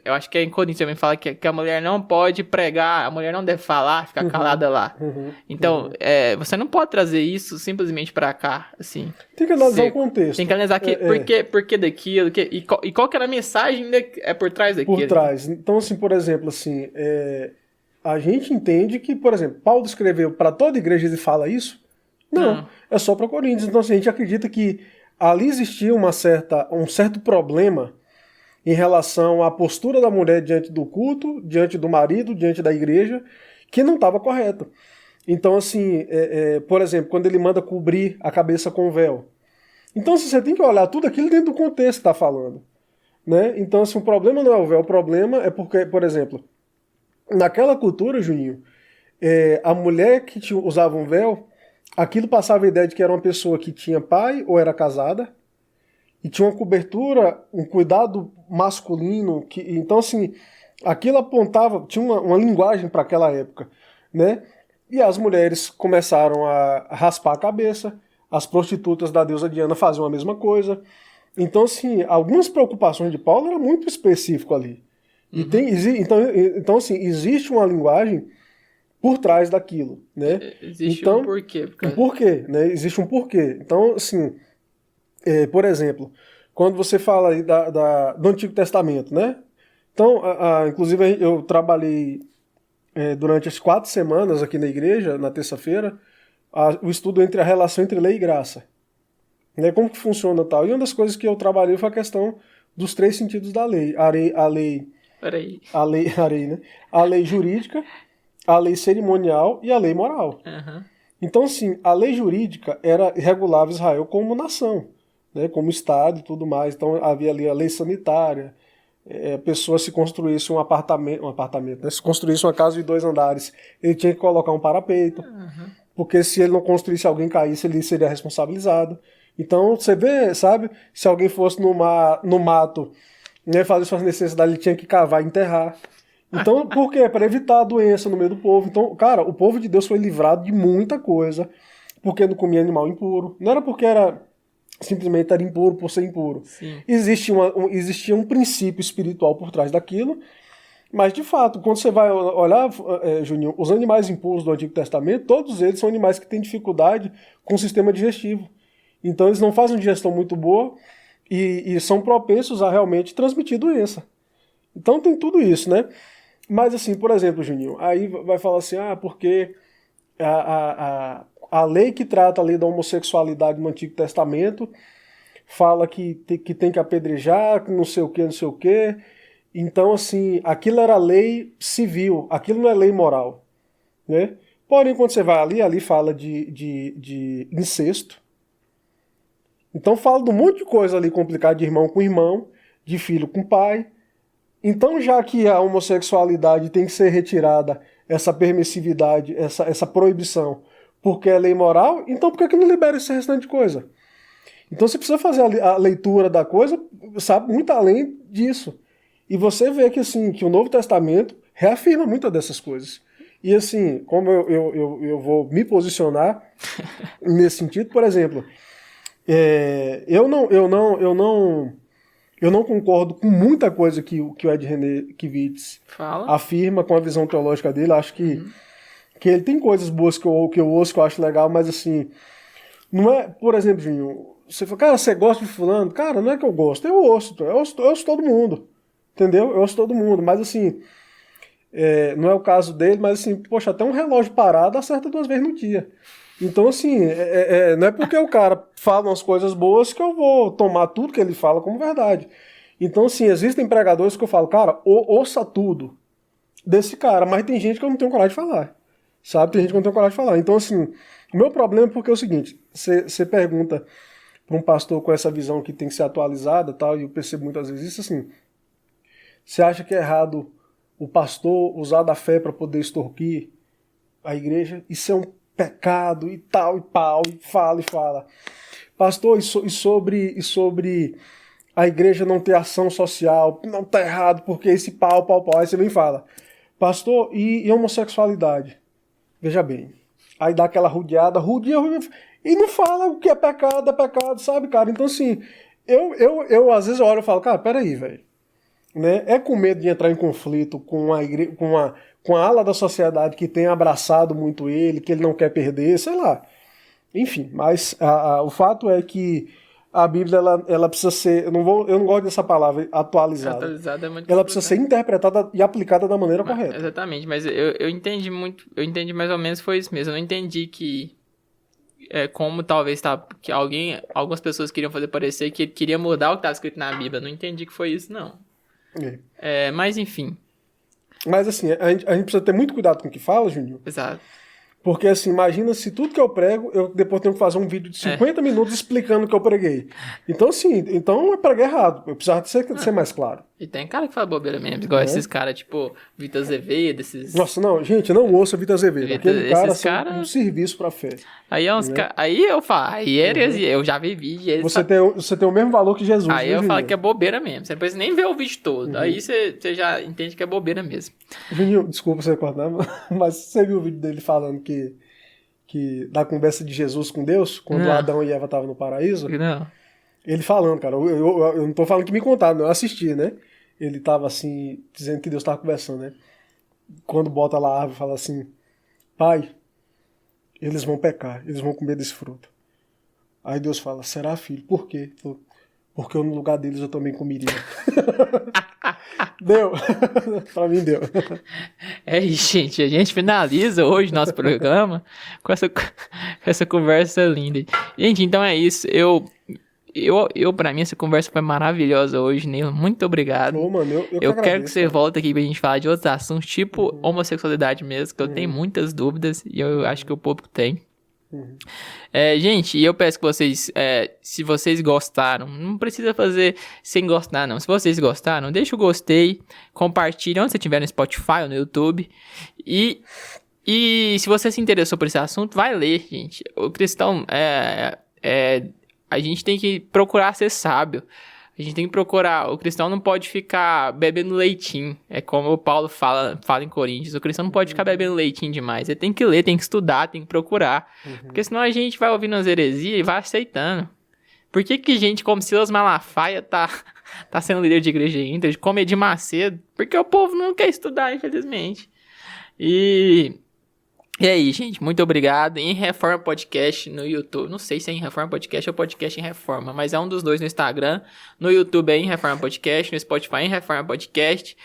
Eu acho que em Coríntios também fala que a mulher não pode pregar, a mulher não deve falar, ficar calada lá. Então, você não pode trazer isso simplesmente pra cá, assim. Tem que analisar o contexto. Tem que analisar por que daquilo, e qual que era a mensagem por trás daquilo. Por trás. Então, assim, por exemplo, assim... a gente entende que, por exemplo, Paulo escreveu para toda igreja e fala isso? Não, é só para Coríntios. Então, assim, a gente acredita que ali existia um certo problema em relação à postura da mulher diante do culto, diante do marido, diante da igreja, que não estava correta. Então, assim, por exemplo, quando ele manda cobrir a cabeça com véu. Então, assim, você tem que olhar tudo aquilo dentro do contexto que está falando. Né? Então, assim, o problema não é o véu, o problema é porque, por exemplo, naquela cultura, Juninho, a mulher que usava um véu, aquilo passava a ideia de que era uma pessoa que tinha pai ou era casada, e tinha uma cobertura, um cuidado masculino, então assim, aquilo apontava, tinha uma linguagem para aquela época, né? E as mulheres começaram a raspar a cabeça, as prostitutas da deusa Diana faziam a mesma coisa. Então, assim, algumas preocupações de Paulo eram muito específicas ali. E então, assim, existe uma linguagem por trás daquilo, né? Existe então, um porquê. Um porquê, né? Existe um porquê. Então, assim, por exemplo, quando você fala aí do Antigo Testamento, né? Então, inclusive eu trabalhei durante as 4 semanas aqui na igreja, na terça-feira, o estudo entre a relação entre lei e graça. Né? Como que funciona tal? E uma das coisas que eu trabalhei foi a questão dos 3 sentidos da lei. A lei jurídica, a lei cerimonial e a lei moral. Uhum. Então, assim, a lei jurídica regulava Israel como nação, né, como Estado e tudo mais. Então, havia ali a lei sanitária, a pessoa se construísse um apartamento, né, se construísse uma casa de 2 andares, ele tinha que colocar um parapeito, porque se ele não construísse, alguém caísse, ele seria responsabilizado. Então, você vê, sabe, se alguém fosse no mato, né, fazer suas necessidades, ele tinha que cavar e enterrar. Então, por quê? Para evitar a doença no meio do povo. Então, cara, o povo de Deus foi livrado de muita coisa, porque não comia animal impuro. Não era porque simplesmente era impuro por ser impuro. Existia um princípio espiritual por trás daquilo, mas, de fato, quando você vai olhar, Juninho, os animais impuros do Antigo Testamento, todos eles são animais que têm dificuldade com o sistema digestivo. Então, eles não fazem uma digestão muito boa e são propensos a realmente transmitir doença. Então, tem tudo isso, né? Mas, assim, por exemplo, Juninho, aí vai falar assim, porque a lei que trata ali da homossexualidade no Antigo Testamento fala que tem que apedrejar, não sei o quê, não sei o quê. Então, assim, aquilo era lei civil, aquilo não é lei moral, né? Porém, quando você vai ali fala de incesto. Então, fala de um monte de coisa ali complicada de irmão com irmão, de filho com pai. Então, já que a homossexualidade tem que ser retirada, essa permissividade, essa proibição, porque é lei moral, então por que não libera esse restante de coisa? Então você precisa fazer a leitura da coisa, sabe, muito além disso. E você vê que, assim, que o Novo Testamento reafirma muitas dessas coisas. E, assim, como eu vou me posicionar nesse sentido, por exemplo, eu não concordo com muita coisa que o Ed René Kivitz afirma com a visão teológica dele. Acho que ele tem coisas boas que eu ouço, que eu acho legal, mas assim, não é, por exemplo, Vinho, você fala, cara, você gosta de fulano? Cara, não é que eu gosto, eu ouço todo mundo, entendeu? Eu ouço todo mundo, mas assim, não é o caso dele, mas assim, poxa, até um relógio parado acerta 2 vezes no dia. Então, assim, não é porque o cara fala umas coisas boas que eu vou tomar tudo que ele fala como verdade. Então, assim, existem pregadores que eu falo, cara, ouça tudo desse cara, mas tem gente que eu não tenho coragem de falar, sabe? Tem gente que eu não tenho coragem de falar. Então, assim, o meu problema é porque é o seguinte, você pergunta para um pastor com essa visão que tem que ser atualizada, tal, e eu percebo muitas vezes isso, assim, você acha que é errado o pastor usar da fé para poder extorquir a igreja? Isso é um pecado e tal, e pau, e fala. Pastor, e sobre a igreja não ter ação social? Não, tá errado, porque esse pau. Aí você vem e fala, pastor, e homossexualidade? Veja bem. Aí dá aquela rodeada, e não fala o que é pecado, sabe, cara? Então, assim, eu às vezes olho e falo, cara, peraí, velho. Né? É com medo de entrar em conflito com a ala da sociedade que tem abraçado muito ele, que ele não quer perder, sei lá. Enfim, mas o fato é que a Bíblia ela precisa ser, eu não gosto dessa palavra, atualizada. Atualizada é muito Ela precisa ser interpretada e aplicada da maneira correta. Exatamente, mas eu entendi eu entendi mais ou menos foi isso mesmo. Eu não entendi que como talvez que algumas pessoas queriam fazer parecer que ele queria mudar o que estava escrito na Bíblia. Eu não entendi que foi isso, não. Mas enfim. Mas assim, a gente precisa ter muito cuidado com o que fala, Juninho. Exato. Porque assim, imagina se tudo que eu prego, eu depois tenho que fazer um vídeo de 50 minutos explicando o que eu preguei. Então assim, eu preguei errado. Eu precisava ser mais claro. E tem cara que fala bobeira mesmo, igual esses caras, tipo, Vitor Azevedo, esses... Nossa, não, gente, não ouça Vitor Azevedo. Aquele cara um serviço pra fé. Aí é uns aí eu falo, aí é heresia, eu já vi vídeo. Você tem o mesmo valor que Jesus. Aí eu falo que é bobeira mesmo, você não precisa nem ver o vídeo todo. Aí você já entende que é bobeira mesmo. Juninho, desculpa você cortar, mas você viu o vídeo dele falando que da conversa de Jesus com Deus, quando Adão e Eva estavam no paraíso? Não. Ele falando, cara, eu não tô falando que me contaram, eu assisti, né? Ele tava assim, dizendo que Deus tava conversando, né? Quando bota lá a árvore, fala assim, Pai, eles vão pecar, eles vão comer desse fruto. Aí Deus fala, será, filho? Por quê? Porque eu no lugar deles eu também comeria. Deu. Pra mim deu. É isso, gente. A gente finaliza hoje nosso programa com essa conversa linda. Gente, então é isso. Pra mim, essa conversa foi maravilhosa hoje, Neil. Muito obrigado. Ô, mano, eu quero que você volte aqui pra gente falar de outros assuntos, tipo homossexualidade mesmo, que eu tenho muitas dúvidas e eu acho que o público tem. Gente, eu peço que vocês, se vocês gostaram, não precisa fazer sem gostar não, se vocês gostaram, deixa o gostei, compartilhe onde você estiver, no Spotify ou no YouTube, e se você se interessou por esse assunto, vai ler, gente. O cristão, a gente tem que procurar ser sábio. A gente tem que procurar, o cristão não pode ficar bebendo leitinho, é como o Paulo fala em Coríntios, o cristão não pode ficar bebendo leitinho demais, ele tem que ler, tem que estudar, tem que procurar, porque senão a gente vai ouvindo as heresias e vai aceitando. Por que gente como Silas Malafaia tá sendo líder de igreja ainda, como Edir Macedo? Porque o povo não quer estudar, infelizmente. E aí, gente, muito obrigado. Em Reforma Podcast no YouTube. Não sei se é em Reforma Podcast ou Podcast em Reforma, mas é um dos dois no Instagram. No YouTube é em Reforma Podcast, no Spotify é em Reforma Podcast.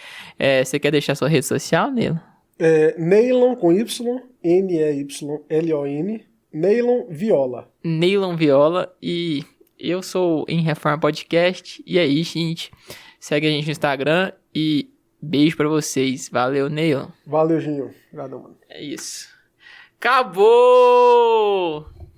Você quer deixar sua rede social, Neilon? Neilon com Y, N-E-Y-L-O-N, Neilon Viola. Neilon Viola, e eu sou em Reforma Podcast. E aí, gente, segue a gente no Instagram e beijo pra vocês. Valeu, Neilon. Valeu, Ginho. Obrigado, mano. É isso. Acabou!